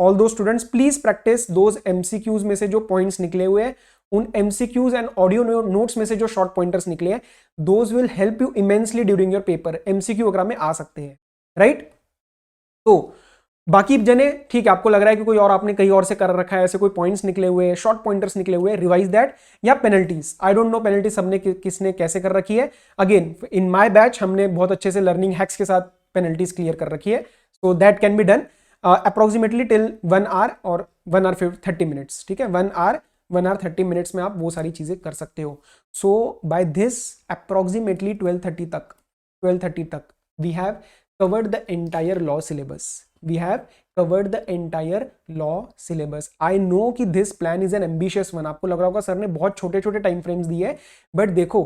all those students please practice those MCQs में से जो points निकले हुए हैं, उन MCQs and audio notes में से जो short pointers निकले हैं, those will help you immensely during your paper। MCQ वगैरह में आ सकते हैं, right? तो बाकी जने ठीक है, आपको लग रहा है कि कोई और आपने कहीं और से कर रखा है, ऐसे कोई पॉइंट्स निकले हुए हैं, शॉर्ट पॉइंटर्स निकले हुए हैं, रिवाइज दैट। या penalties, I don't no penalties सबने किसने कैसे कर रखी है। अगेन इन माय बैच हमने बहुत अच्छे से लर्निंग हैक्स के साथ पेनल्टीज क्लियर कर रखी है, so that can be done approximately till 1 hour और 1 hour 30 minutes, ठीक है। 1 hour 30 minutes में आप वो सारी चीजें कर सकते हो। सो बाय दिस अप्रोक्सीमेटली 12:30 तक we have covered the entire law syllabus. We have covered the entire law syllabus. I know कि this plan is an ambitious one. आपको लग रहा होगा सर ने बहुत छोटे छोटे टाइम फ्रेम्स दिए हैं, बट देखो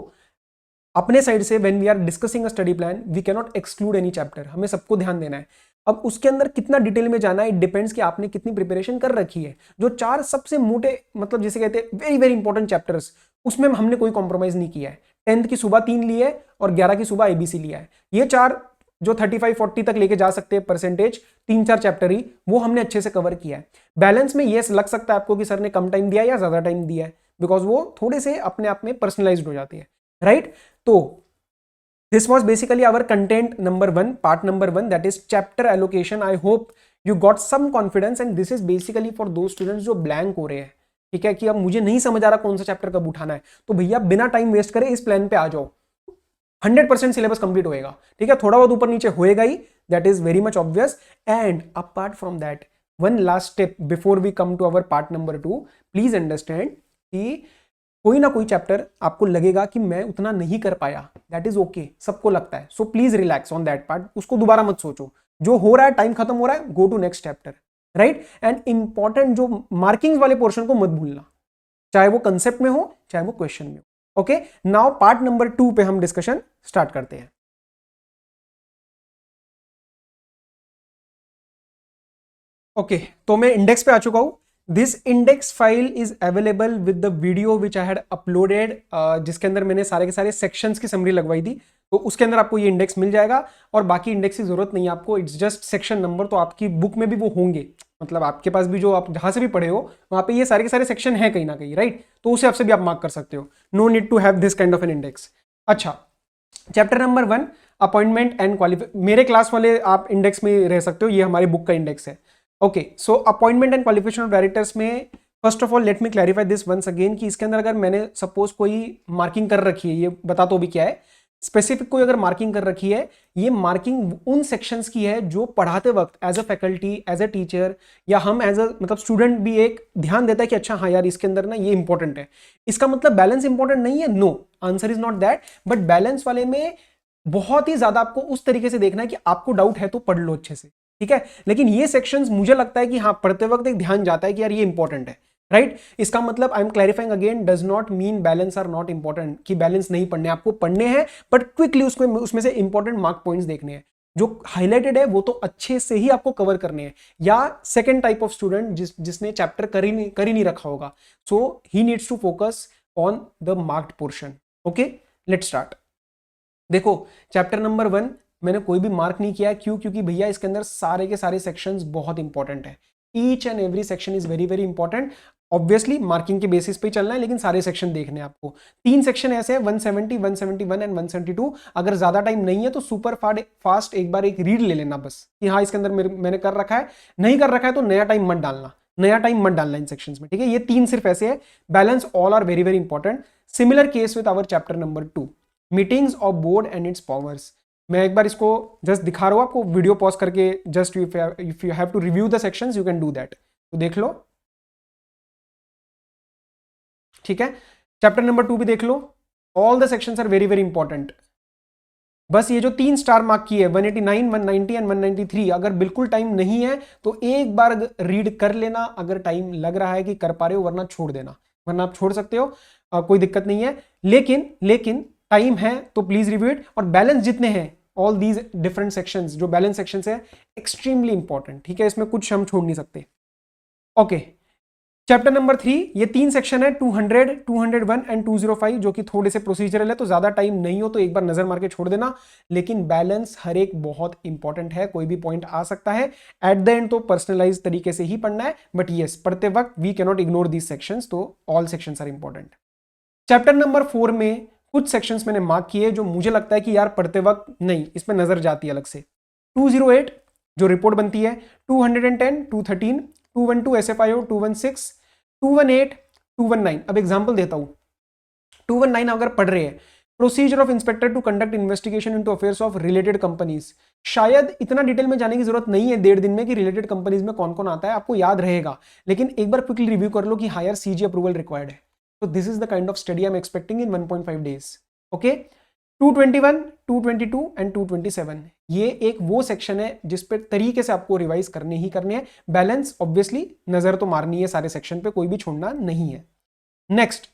अपने साइड से when we are discussing a study plan, we cannot exclude any chapter. हमें सबको ध्यान देना है। अब उसके अंदर कितना डिटेल में जाना है, इट डिपेंड्स कि आपने कितनी प्रिपरेशन कर रखी है। जो 4 सबसे मोटे मतलब जिसे कहते हैं वेरी वेरी इंपॉर्टेंट चैप्टर्स, उसमें हमने कोई कॉम्प्रोमाइज नहीं किया है। 10th की सुबह 3 लिए है और 11 की सुबह ABC लिया है। ये 4 जो 35-40 तक लेके जा सकते हैं परसेंटेज, 3-4 चैप्टर ही, वो हमने अच्छे से कवर किया है। बैलेंस में ये लग सकता है आपको कि सर ने कम टाइम दिया या ज्यादा टाइम दिया है, बिकॉज वो थोड़े से अपने आप में पर्सनलाइज्ड हो जाती है, राइट। तो this was basically our content number 1, part number 1, that is chapter allocation. I hope you got some confidence and this is basically for those students जो ब्लैंक हो रहे हैं, ठीक है, कि अब मुझे नहीं समझ आ रहा कौन सा चैप्टर कब उठाना है, तो भैया बिना टाइम वेस्ट करे इस प्लान पे आ जाओ। 100% सिलेबस कंप्लीट होएगा, ठीक है, थोड़ा बहुत ऊपर नीचे होएगा ही, that is very much obvious. And apart from that one last step before we come to our part number 2, please understand कि कोई ना कोई चैप्टर आपको लगेगा कि मैं उतना नहीं कर पाया, दैट इज ओके, सबको लगता है। So please relax on that part, उसको दोबारा मत सोचो। जो हो रहा है, टाइम खत्म हो रहा है, go to next chapter, right. And important जो मार्किंग वाले पोर्शन को मत भूलना, चाहे वो कंसेप्ट में हो चाहे वो क्वेश्चन में हो। ओके, नाउ पार्ट नंबर 2 पे हम डिस्कशन स्टार्ट करते हैं। ओके, तो मैं इंडेक्स पे आ चुका हूं। This index file is available with the video which I had uploaded, जिसके अंदर मैंने सारे के सारे सेक्शंस की समरी लगवाई थी, तो उसके अंदर आपको ये इंडेक्स मिल जाएगा। और बाकी इंडेक्स की जरूरत नहीं है आपको, इट्स जस्ट सेक्शन नंबर, तो आपकी बुक में भी वो होंगे, मतलब आपके पास भी जो आप जहां से भी पढ़े हो वहां पे ये सारे के सारे सेक्शन है कहीं ना कहीं, राइट। तो उसे आपसे भी आप मार्क कर सकते हो, no need to have this kind of an index. अच्छा, chapter number 1 appointment and qualification, मेरे क्लास वाले आप इंडेक्स में रह सकते हो, ये हमारी बुक का इंडेक्स है। Okay, so appointment and qualification of directors में first of all let me clarify this once again कि इसके अंदर अगर मैंने सपोज कोई मार्किंग कर रखी है, ये बता तो भी क्या है, स्पेसिफिक कोई अगर मार्किंग कर रखी है, ये मार्किंग उन सेक्शंस की है जो पढ़ाते वक्त as a faculty, as a teacher या हम एज अ मतलब स्टूडेंट भी एक ध्यान देता है कि अच्छा हाँ यार इसके अंदर ना ये इंपॉर्टेंट है। इसका मतलब बैलेंस इंपॉर्टेंट नहीं है, no, answer is not that, but balance वाले में बहुत ही ज्यादा आपको उस तरीके से देखना है कि आपको डाउट है तो पढ़ लो अच्छे से, ठीक है। लेकिन ये सेक्शंस मुझे लगता है कि हाँ पढ़ते वक्त एक ध्यान जाता है कि यार ये इंपॉर्टेंट है, राइट। इसका मतलब I am clarifying again, does not mean balance are not important, कि बैलेंस नहीं पढ़ने, आपको पढ़ने हैं बट क्विकली उसको उसमें से इंपॉर्टेंट मार्क पॉइंट्स देखने हैं। जो हाईलाइटेड है वो तो अच्छे से ही आपको कवर करने हैं। या सेकेंड टाइप ऑफ स्टूडेंट जिसने चैप्टर कर ही नहीं रखा होगा, so he needs to focus on the marked portion. Okay, let's start. देखो चैप्टर नंबर 1 मैंने कोई भी मार्क नहीं किया, क्यों? क्योंकि भैया इसके अंदर सारे के सारे सेक्शंस बहुत इंपॉर्टेंट है। Each and every section is very very important. Obviously marking के बेसिस पे ही चलना है, लेकिन सारे सेक्शन देखने हैं आपको। 3 सेक्शन ऐसे हैं, 170, 171 एंड 172। अगर ज्यादा टाइम नहीं है तो सुपर फास्ट एक बार एक रीड ले लेना बस, कि हाँ इसके अंदर मैंने कर रखा है। नहीं कर रखा है तो नया टाइम मत डालना, नया टाइम मत डालना इन सेक्शंस में, ठीक है? ये 3 सिर्फ ऐसे है, balance all are very very important. Similar case with our chapter number 2, meetings of board and its powers. मैं एक बार इसको जस्ट दिखा रहा हूं आपको, वीडियो पॉज करके, just if you have to review the sections you can do that. तो देख लो, ठीक है? चैप्टर नंबर 2 भी देख लो, all the sections are very very important. बस ये जो 3 स्टार मार्क की है 189, 190 एंड 193, अगर बिल्कुल टाइम नहीं है तो एक बार रीड कर लेना, अगर टाइम लग रहा है कि कर पा रहे हो, वरना छोड़ देना, वरना आप छोड़ सकते हो, कोई दिक्कत नहीं है। लेकिन टाइम है तो प्लीज रिव्यू इट। और बैलेंस जितने हैं, ऑल दीज डिफरेंट सेक्शंस, जो बैलेंस सेक्शंस है एक्सट्रीमली इंपॉर्टेंट, ठीक है? इसमें कुछ हम छोड़ नहीं सकते। ओके, चैप्टर नंबर 3, ये 3 सेक्शन है, 200, 201 एंड 205, जो कि थोड़े से प्रोसीजरल है, तो ज्यादा टाइम नहीं हो तो एक बार नजर मार के छोड़ देना। लेकिन बैलेंस हर एक बहुत इंपॉर्टेंट है, कोई भी पॉइंट आ सकता है। एट द एंड तो पर्सनलाइज तरीके से ही पढ़ना है, बट यस पढ़ते वक्त we cannot ignore these sections, तो all sections are important. Chapter number 4 में कुछ सेक्शंस मैंने मार्क किए जो मुझे लगता है कि यार पढ़ते वक्त नहीं, इसमें नजर जाती है अलग से। 208 जो रिपोर्ट बनती है, 210, 213, 212 SFIO, 216, 218, 219। अब एग्जांपल देता हूं, 219 अगर पढ़ रहे हैं, procedure of inspector to conduct investigation into affairs of related companies. शायद इतना डिटेल में जाने की जरूरत नहीं है 1.5 दिन में कि रिलेटेड कंपनीज में कौन कौन आता है, आपको याद रहेगा। लेकिन एक बार क्विकली रिव्यू कर लो कि हायर CG अप्रूवल रिक्वायर्ड है। So this is the kind of study I'm expecting in 1.5 days. Okay, 221, 222 and 227, ये एक वो सेक्शन है जिस पे तरीके से आपको रिवाइज करने ही करने हैं। बैलेंस ऑब्वियसली नजर तो मारनी है सारे सेक्शन पे, कोई भी छोड़ना नहीं है। नेक्स्ट,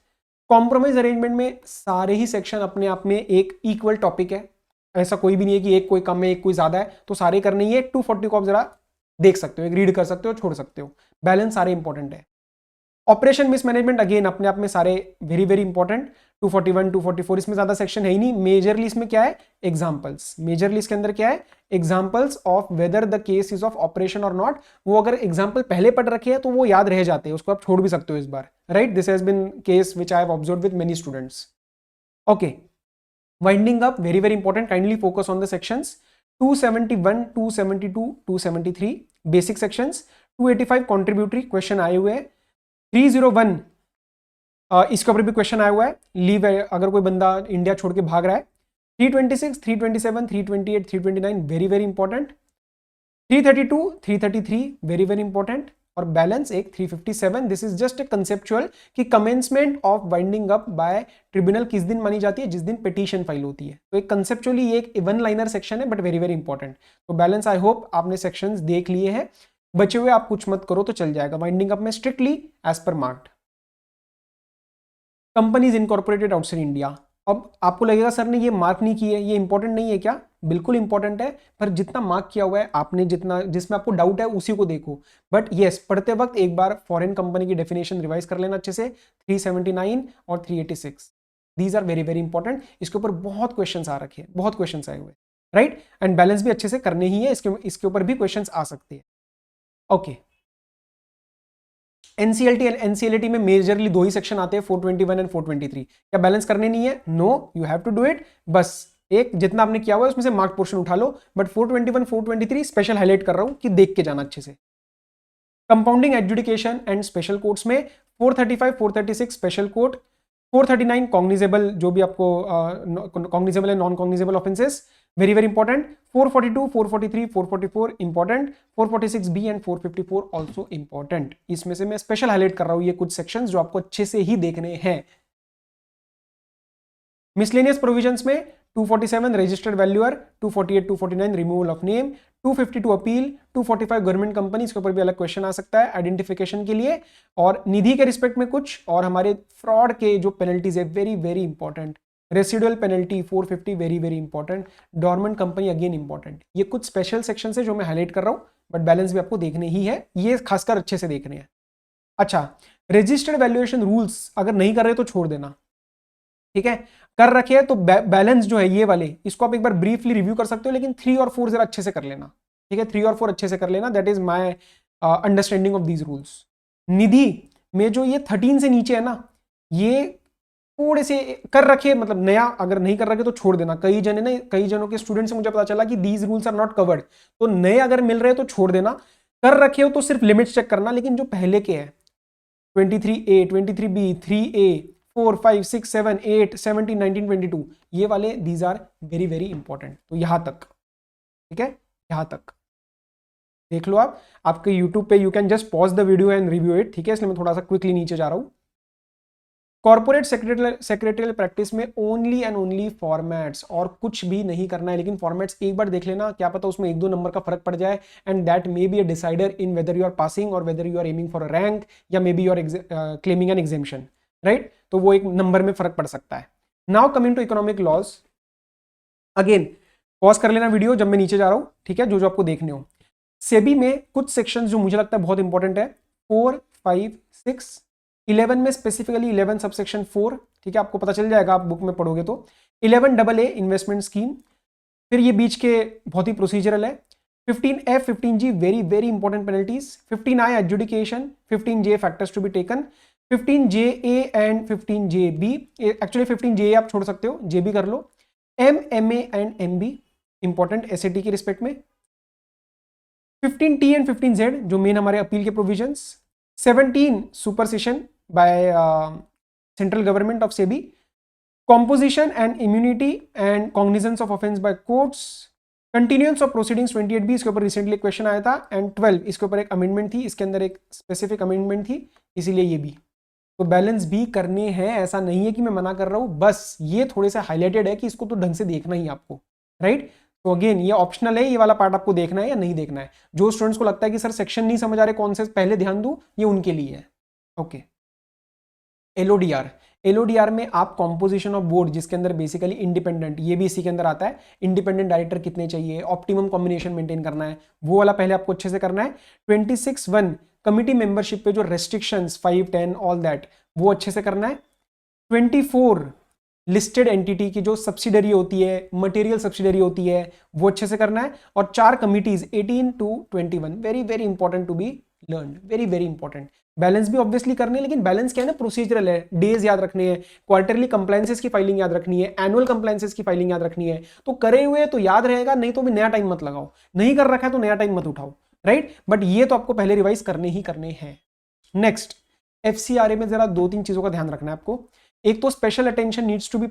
कॉम्प्रोमाइज अरेंजमेंट में सारे ही सेक्शन अपने आप में एक इक्वल टॉपिक है, ऐसा कोई भी नहीं है कि एक कोई कम है एक कोई ज्यादा है, तो सारे करने ही है। 240 को आप जरा देख सकते हो, एक रीड कर सकते हो, छोड़ सकते हो। बैलेंस सारे इंपॉर्टेंट है। ऑपरेशन मिसमैनेजमेंट अगेन अपने आप में सारे वेरी वेरी इंपॉर्टेंट। 241, 244, इसमें ज्यादा सेक्शन है ही नहीं। मेजरली इसमें क्या है, एग्जांपल्स। मेजरली इसके अंदर क्या है, examples of whether the case is of operation और नॉट। वो अगर एग्जांपल पहले पढ़ रखे हैं तो वो याद रह जाते हैं, उसको आप छोड़ भी सकते हो इस बार, right? This has been case which I have observed with many students. Okay, winding up very very important, kindly focus on the sections. 271, 272, 273 basic sections. 285 contributory question आए हुए हैं। 301 इसके ऊपर भी क्वेश्चन आया हुआ है, लीव है अगर कोई बंदा इंडिया छोड़ के भाग रहा है। 326, 327, 328, 329 very very important. 332, 333 very very important. और बैलेंस एक 357। This is just a conceptual कि commencement of winding up by tribunal किस दिन मानी जाती है, जिस दिन पिटीशन फाइल होती है। तो एक कंसेप्चुअली ये एक वन लाइनर सेक्शन है, बट वेरी वेरी इंपॉर्टेंट। तो बैलेंस आई होप आपने सेक्शंस देख लिए हैं, बचे हुए आप कुछ मत करो तो चल जाएगा। वाइंडिंग अप में strictly as per marked. Companies incorporated outside India. अब आपको लगेगा सर ने ये मार्क नहीं की है, ये इंपॉर्टेंट नहीं है क्या? बिल्कुल इंपॉर्टेंट है, पर जितना मार्क किया हुआ है आपने, जितना जिसमें आपको डाउट है उसी को देखो। बट यस, पढ़ते वक्त एक बार फॉरेन कंपनी की डेफिनेशन रिवाइज कर लेना अच्छे से। 379 और 386 these are very very important. इसके ऊपर बहुत क्वेश्चन आ रखे हैं, बहुत क्वेश्चन आए हुए, राइट? एंड बैलेंस भी अच्छे से करने ही है, इसके ऊपर भी क्वेश्चन आ सकते हैं। ओके, एनसीएलटी एंड एनसीएलटी में मेजरली 2 ही सेक्शन आते हैं, 421 एंड 423। क्या बैलेंस करने नहीं है? No, you have to do it. बस एक जितना आपने किया हुआ है उसमें से मार्क पोर्शन उठा लो। बट 421, 423 स्पेशल हाईलाइट कर रहा हूं कि देख के जाना अच्छे से। Compounding adjudication and special courts में 435, 436 स्पेशल कोर्ट, 439 कॉग्निजेबल, जो भी आपको cognizable and non cognizable offences, very very important. 442, 443, 444 important. 446B and 454 also important. इसमें से मैं स्पेशल हाईलाइट कर रहा हूं ये कुछ सेक्शंस जो आपको अच्छे से ही देखने हैं। मिसलेनियस प्रोविजंस में 247 registered valuer, 248, 249 removal of name, 252 appeal, 245 government company, इसके ऊपर भी अलग क्वेश्चन आ सकता है आइडेंटिफिकेशन के लिए। और निधि के रिस्पेक्ट में कुछ, और हमारे फ्रॉड के जो पेनल्टीज है very very important. Residual penalty 450 very very important. Dormant company again important. ये कुछ स्पेशल सेक्शन है जो मैं हाईलाइट कर रहा हूं, बट बैलेंस भी आपको देखने ही है, ये खासकर अच्छे से देखने हैं। अच्छा, रजिस्टर्ड वैल्यूएशन रूल्स अगर नहीं कर रहे तो छोड़ देना, ठीक है। कर रखे हैं तो बैलेंस जो है ये वाले, इसको आप एक बार ब्रीफली रिव्यू कर सकते हो, लेकिन 3 और 4 जरा अच्छे से कर लेना, ठीक है। 3 और 4 अच्छे से कर लेना, that is my understanding of these rules. Nidhi में जो ये 13 से नीचे है ना, ये थोड़े से कर रखे, मतलब नया अगर नहीं कर रखे तो छोड़ देना। कई जनों के स्टूडेंट से मुझे पता चला कि these rules are not covered, तो नए अगर मिल रहे तो छोड़ देना। कर रखे हो तो सिर्फ लिमिट्स चेक करना, लेकिन जो पहले के हैं 23A 23B 3A 4 5 6 7 8 17 19 22 ये वाले these are very very important. तो यहां तक, ठीक है, यहां तक देख लो आप। आपके यूट्यूब पे you can just pause the video and review it, ठीक है, इसलिए मैं थोड़ा सा क्विकली नीचे जा रहा हूं। कॉर्पोरेट सेक्रेटरियल प्रैक्टिस में ओनली एंड ओनली फॉर्मेट्स, और कुछ भी नहीं करना है, लेकिन फॉर्मेट्स एक बार देख लेना, क्या पता उसमें 1-2 नंबर का फर्क पड़ जाए, and that may be a decider in whether you are passing or whether you are aiming for a rank, या may B you are claiming an exemption, right. तो वो एक नंबर में फर्क पड़ सकता है। Now coming to economic laws, again pause कर लेना वीडियो जब मैं नीचे जा रहा हूं, ठीक है, जो आपको देखने हो। सेबी में कुछ सेक्शन जो मुझे लगता है बहुत इंपॉर्टेंट है, 4 5 6 11 में स्पेसिफिकली 11 सबसेक्शन 4, ठीक है, आपको पता चल जाएगा आप बुक में पढ़ोगे तो। 11AA इन्वेस्टमेंट स्कीम, फिर ये बीच के बहुत ही प्रोसीजरल है। 15F 15G very very important penalties. 15I adjudication, 15J factors to be taken, 15JA and 15JB, actually 15JA आप छोड़ सकते हो, JB कर लो। MA and MB important SAT के रिस्पेक्ट में। 15T एंड 15Z जो मेन हमारे अपील के provisions. 17 supersession by central government of SEBI. Composition and immunity and cognizance of offence by courts. Continuance of proceedings 28B, इसके ऊपर रिसेंटली क्वेश्चन आया था। एंड 12 इसके ऊपर एक अमेंडमेंट थी, इसके अंदर एक स्पेसिफिक अमेंडमेंट थी, इसीलिए ये भी। तो बैलेंस भी करने हैं, ऐसा नहीं है कि मैं मना कर रहा हूं, बस ये थोड़े से हाईलाइटेड है कि इसको तो ढंग से देखना ही आपको, राइट। तो अगेन ये ऑप्शनल है, ये वाला पार्ट आपको देखना है या नहीं देखना है। जो स्टूडेंट्स को लगता है कि सर सेक्शन नहीं समझ आ रहे कौन से पहले ध्यान दूं, ये उनके लिए है। ओके, एलओडीआर में आप कॉम्पोजिशन ऑफ बोर्ड, जिसके अंदर बेसिकली इंडिपेंडेंट, ये भी इसी के अंदर आता है, इंडिपेंडेंट डायरेक्टर कितने चाहिए, ऑप्टिमम कॉम्बिनेशन मेंटेन करना है, वो वाला पहले आपको अच्छे से करना है। 26(1) कमिटी मेंबरशिप पे जो रेस्ट्रिक्शंस 5 10 ऑल दैट, वो अच्छे से करना है। 24 लिस्टेड एंटिटी की जो सब्सिडरी होती है, मटेरियल सब्सिडरी होती है, वो अच्छे से करना है। और 4 committees 18 to 21, very very important to be learn, very very important. Balance भी ऑब्वियसली करने हैं, लेकिन बैलेंस क्या है ना, प्रोसीजरल है, डेज याद रखने हैं, क्वार्टरली कंप्लायंसेस की फाइलिंग याद रखनी है, एनुअल कंप्लायंसेस की फाइलिंग याद रखनी है। तो करे हुए तो याद रहेगा, नहीं तो भी नया टाइम मत लगाओ, नहीं कर रखा है तो नया टाइम मत उठाओ, राइट। बट ये तो आपको पहले रिवाइज करने ही करने हैं। नेक्स्ट, FCRA में जरा 2-3 चीजों का ध्यान रखना है आपको। एक तो special attention needs to be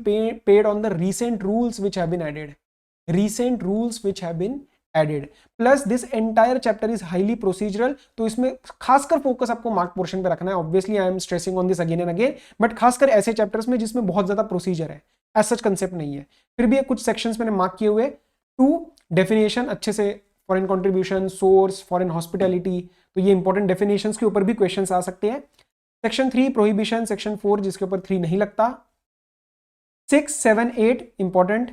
paid on the recent rules which have been added, recent rules which have been added, plus this entire chapter is highly procedural. तो इसमें खासकर फोकस आपको मार्क पोर्शन पे रखना है। Obviously I am stressing on this again and again, but खासकर ऐसे चैप्टर्स में जिसमें बहुत ज्यादा प्रोसीजर है, एज सच कंसेप्ट नहीं है, फिर भी कुछ सेक्शंस मैंने मार्क किए हुए। 2 डेफिनेशन अच्छे से, foreign contribution, source, foreign hospitality, तो ये इंपॉर्टेंट डेफिनेशंस के ऊपर भी क्वेश्चंस आ सकते हैं। सेक्शन 3 प्रोहिबिशन, सेक्शन 4 जिसके ऊपर 3 नहीं लगता। 6 7 8 important.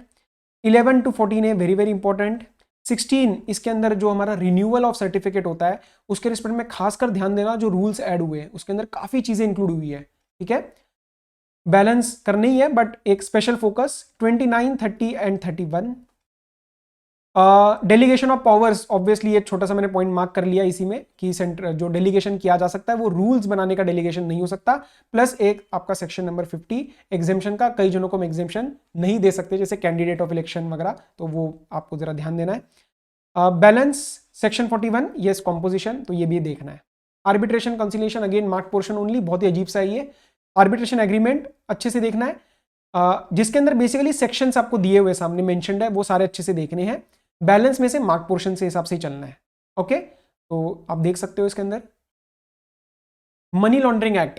11 to 14 very very important. 16 इसके अंदर जो हमारा रिन्यूअल ऑफ सर्टिफिकेट होता है, उसके रिस्पेक्ट में खासकर ध्यान देना, जो रूल्स ऐड हुए हैं उसके अंदर काफी चीजें इंक्लूड हुई है, ठीक है। बैलेंस करनी ही है, बट एक special focus. 29 30 and 31। Delegation of powers, obviously एक छोटा सा मैंने पॉइंट मार्क कर लिया इसी में कि सेंटर जो डेलीगेशन किया जा सकता है वो रूल्स बनाने का डेलीगेशन नहीं हो सकता। प्लस एक आपका सेक्शन नंबर 50 एग्जेम्पशन का, कई जनों को हम एग्जेम्पशन नहीं दे सकते, जैसे कैंडिडेट ऑफ इलेक्शन वगैरह, तो वो आपको जरा ध्यान देना है। बैलेंस सेक्शन 41 यस कॉम्पोजिशन, तो ये भी देखना है। Arbitration conciliation again mark portion only, बहुत ही अजीब सा है ये। आर्बिट्रेशन एग्रीमेंट अच्छे से देखना है, जिसके अंदर बेसिकली सेक्शंस आपको दिए हुए सामने मेंशन्ड है, वो सारे अच्छे से देखने हैं। बैलेंस में से मार्क पोर्शन से हिसाब से ही चलना है, ओके। तो आप देख सकते हो इसके अंदर money laundering act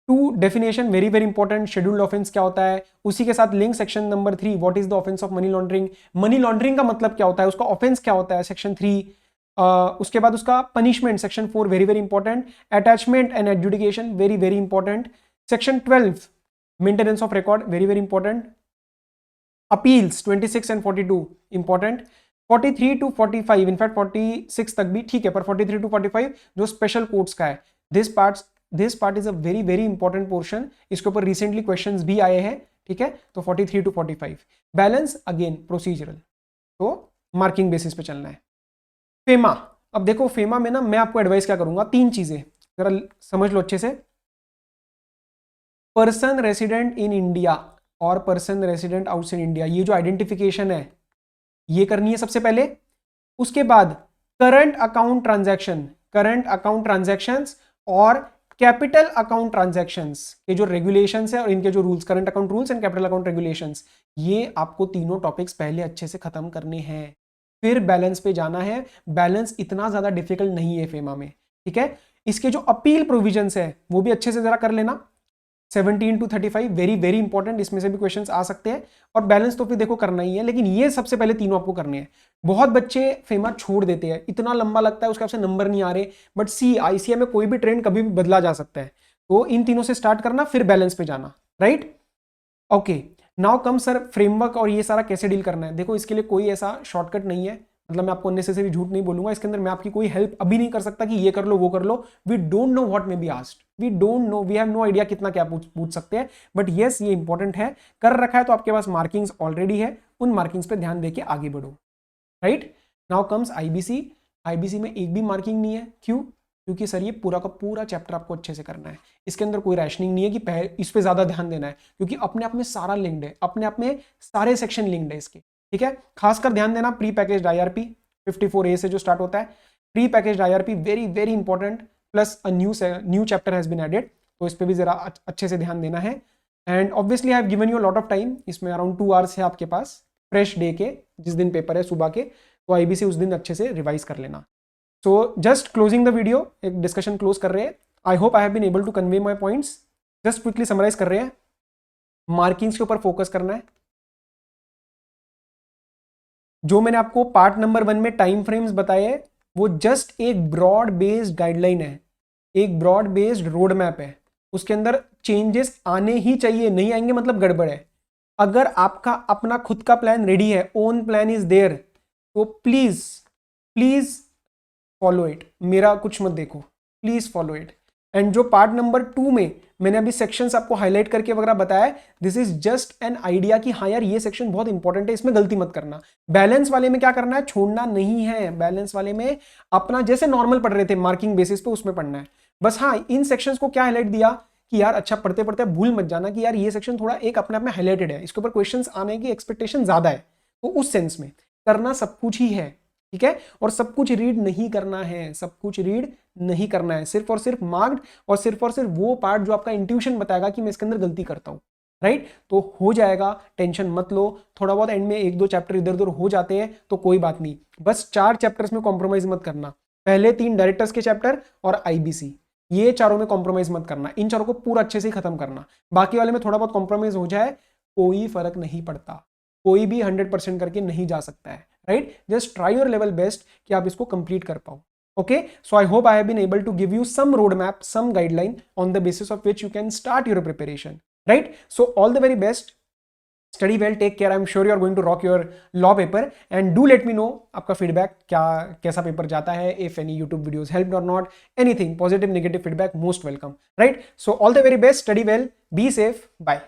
2 definition very very important. Scheduled offence क्या होता है, उसी के साथ link section number 3 what is the offence of money laundering, money laundering का मतलब क्या होता है, उसका ऑफेंस क्या होता है, सेक्शन 3। उसके बाद उसका punishment section 4 very very important. Attachment and adjudication very very important. Section 12 maintenance of record very very important. Appeals 26 and 42 important. 43 to 45 in fact 46 तक भी ठीक है, पर 43 to 45 जो स्पेशल कोर्ट्स का है, this parts this part is a very very important portion, इसके ऊपर रिसेंटली क्वेश्चंस भी आए हैं, ठीक है। तो 43 to 45 बैलेंस अगेन प्रोसीजरल, तो मार्किंग बेसिस पे चलना है। फेमा, अब देखो फेमा में ना मैं आपको एडवाइस क्या करूंगा, 3 चीजें जरा समझ लो अच्छे से। पर्सन रेसिडेंट इन इंडिया और पर्सन रेसिडेंट आउटसाइड इंडिया, ये जो आइडेंटिफिकेशन है ये करनी है सबसे पहले। उसके बाद current account transaction, current account transactions और कैपिटल अकाउंट ट्रांजैक्शंस के जो रेगुलेशंस है और इनके जो rules, current account rules and capital account regulations, ये आपको तीनों टॉपिक्स पहले अच्छे से खत्म करने हैं, फिर बैलेंस पे जाना है। बैलेंस इतना ज्यादा डिफिकल्ट नहीं है फेमा में, ठीक है। इसके जो अपील प्रोविजंस है वो भी अच्छे से जरा कर लेना, 17 to 35 वेरी वेरी इंपॉर्टेंट, इसमें से भी क्वेश्चंस आ सकते हैं। और बैलेंस तो फिर देखो करना ही है, लेकिन ये सबसे पहले तीनों आपको करने हैं। बहुत बच्चे फेमा छोड़ देते हैं, इतना लंबा लगता है, उसके आपसे नंबर नहीं आ रहे, बट सी आईसीएम में कोई भी ट्रेंड कभी भी बदला जा सकता है, तो इन तीनों से स्टार्ट करना, फिर बैलेंस पे जाना, right. Okay, now come sir framework और ये सारा कैसे डील करना है। देखो इसके लिए कोई ऐसा शॉर्टकट नहीं है, मतलब मैं आपको अननेसेसरी झूठ नहीं बोलूंगा, इसके अंदर मैं आपकी कोई हेल्प अभी नहीं कर सकता कि ये कर लो वो कर लो। We don't know what may be asked, we don't know, we have no idea कितना क्या पूछ सकते हैं, बट यस ये इंपॉर्टेंट है, कर रखा है तो आपके पास मार्किंग्स ऑलरेडी है, उन मार्किंग्स पे ध्यान देके आगे बढ़ो, right. Now comes IBC, IBC में एक भी मार्किंग नहीं है, क्यों? क्योंकि सर ये पूरा का पूरा चैप्टर आपको अच्छे से करना है, इसके अंदर कोई रैशनिंग नहीं है कि इस पे ज्यादा ध्यान देना है, क्योंकि अपने आप में सारा लिंक्ड है, अपने आप में सारे सेक्शन लिंक्ड है इसके, ठीक है। खासकर ध्यान देना प्री पैकेज आईआरपी 54A से जो स्टार्ट होता है, pre package IRP very very important, plus a new chapter has been added, तो इस पे भी जरा अच्छे से ध्यान देना है। And obviously I have given you lot of time, इसमें अराउंड 2 आवर्स है आपके पास, फ्रेश डे के, जिस दिन पेपर है सुबह के, तो आईबीसी उस दिन अच्छे से रिवाइज कर लेना। So just closing the video, एक डिस्कशन क्लोज कर रहे हैं। I hope I have been able to convey my points. Just quickly summarise कर रहे हैं, मार्किंग्स के ऊपर फोकस करना है। जो मैंने आपको पार्ट नंबर 1 में टाइम फ्रेम्स बताए वो जस्ट एक ब्रॉड बेस्ड गाइडलाइन है, एक ब्रॉड बेस्ड रोड मैप है, उसके अंदर चेंजेस आने ही चाहिए, नहीं आएंगे मतलब गड़बड़ है। अगर आपका अपना खुद का प्लान रेडी है, ओन प्लान इज देयर, तो प्लीज प्लीज फॉलो इट, मेरा कुछ मत देखो, प्लीज फॉलो इट। एंड जो पार्ट नंबर 2 में मैंने अभी सेक्शंस आपको हाईलाइट करके वगैरह बताया, this is just an idea कि हाँ यार ये सेक्शन बहुत इंपॉर्टेंट है, इसमें गलती मत करना। बैलेंस वाले में क्या करना है, छोड़ना नहीं है, बैलेंस वाले में अपना जैसे नॉर्मल पढ़ रहे थे मार्किंग बेसिस पे उसमें पढ़ना है बस। हाँ इन सेक्शंस को क्या हाईलाइट दिया कि यार अच्छा पढ़ते पढ़ते भूल मत जाना कि यार ये सेक्शन थोड़ा एक अपने आप में हाईलाइटेड है, इसके ऊपर क्वेश्चंस आने की एक्सपेक्टेशन ज्यादा है, तो उस सेंस में करना सब कुछ ही है, ठीक है। और सब कुछ रीड नहीं करना है, सब कुछ रीड नहीं करना है, सिर्फ और सिर्फ मार्क्ड और सिर्फ वो पार्ट जो आपका इंट्यूशन बताएगा कि मैं इसके अंदर गलती करता हूं, राइट। तो हो जाएगा, टेंशन मत लो। थोड़ा बहुत एंड में 1-2 चैप्टर इधर उधर हो जाते हैं तो कोई बात नहीं, बस 4 चैप्टर्स में कॉम्प्रोमाइज मत करना, पहले 3 डायरेक्टर्स के चैप्टर और आईबीसी, ये चारों में कॉम्प्रोमाइज मत करना, इन चारों को पूरा अच्छे से खत्म करना। बाकी वाले में थोड़ा बहुत कॉम्प्रोमाइज हो जाए कोई फर्क नहीं पड़ता, कोई भी 100% करके नहीं जा सकता है, right. Just try your level best कि आप इसको कंप्लीट कर पाओ। Okay, so I hope I have been able to give you some roadmap, some guideline on the basis of which you can start your preparation, right? So all the very best, study well, take care. I'm sure you are going to rock your law paper and do let me know आपका feedback क्या कैसा पेपर जाता है, if any YouTube videos helped or not, anything positive, negative feedback most welcome, right? So all the very best, study well, be safe, bye.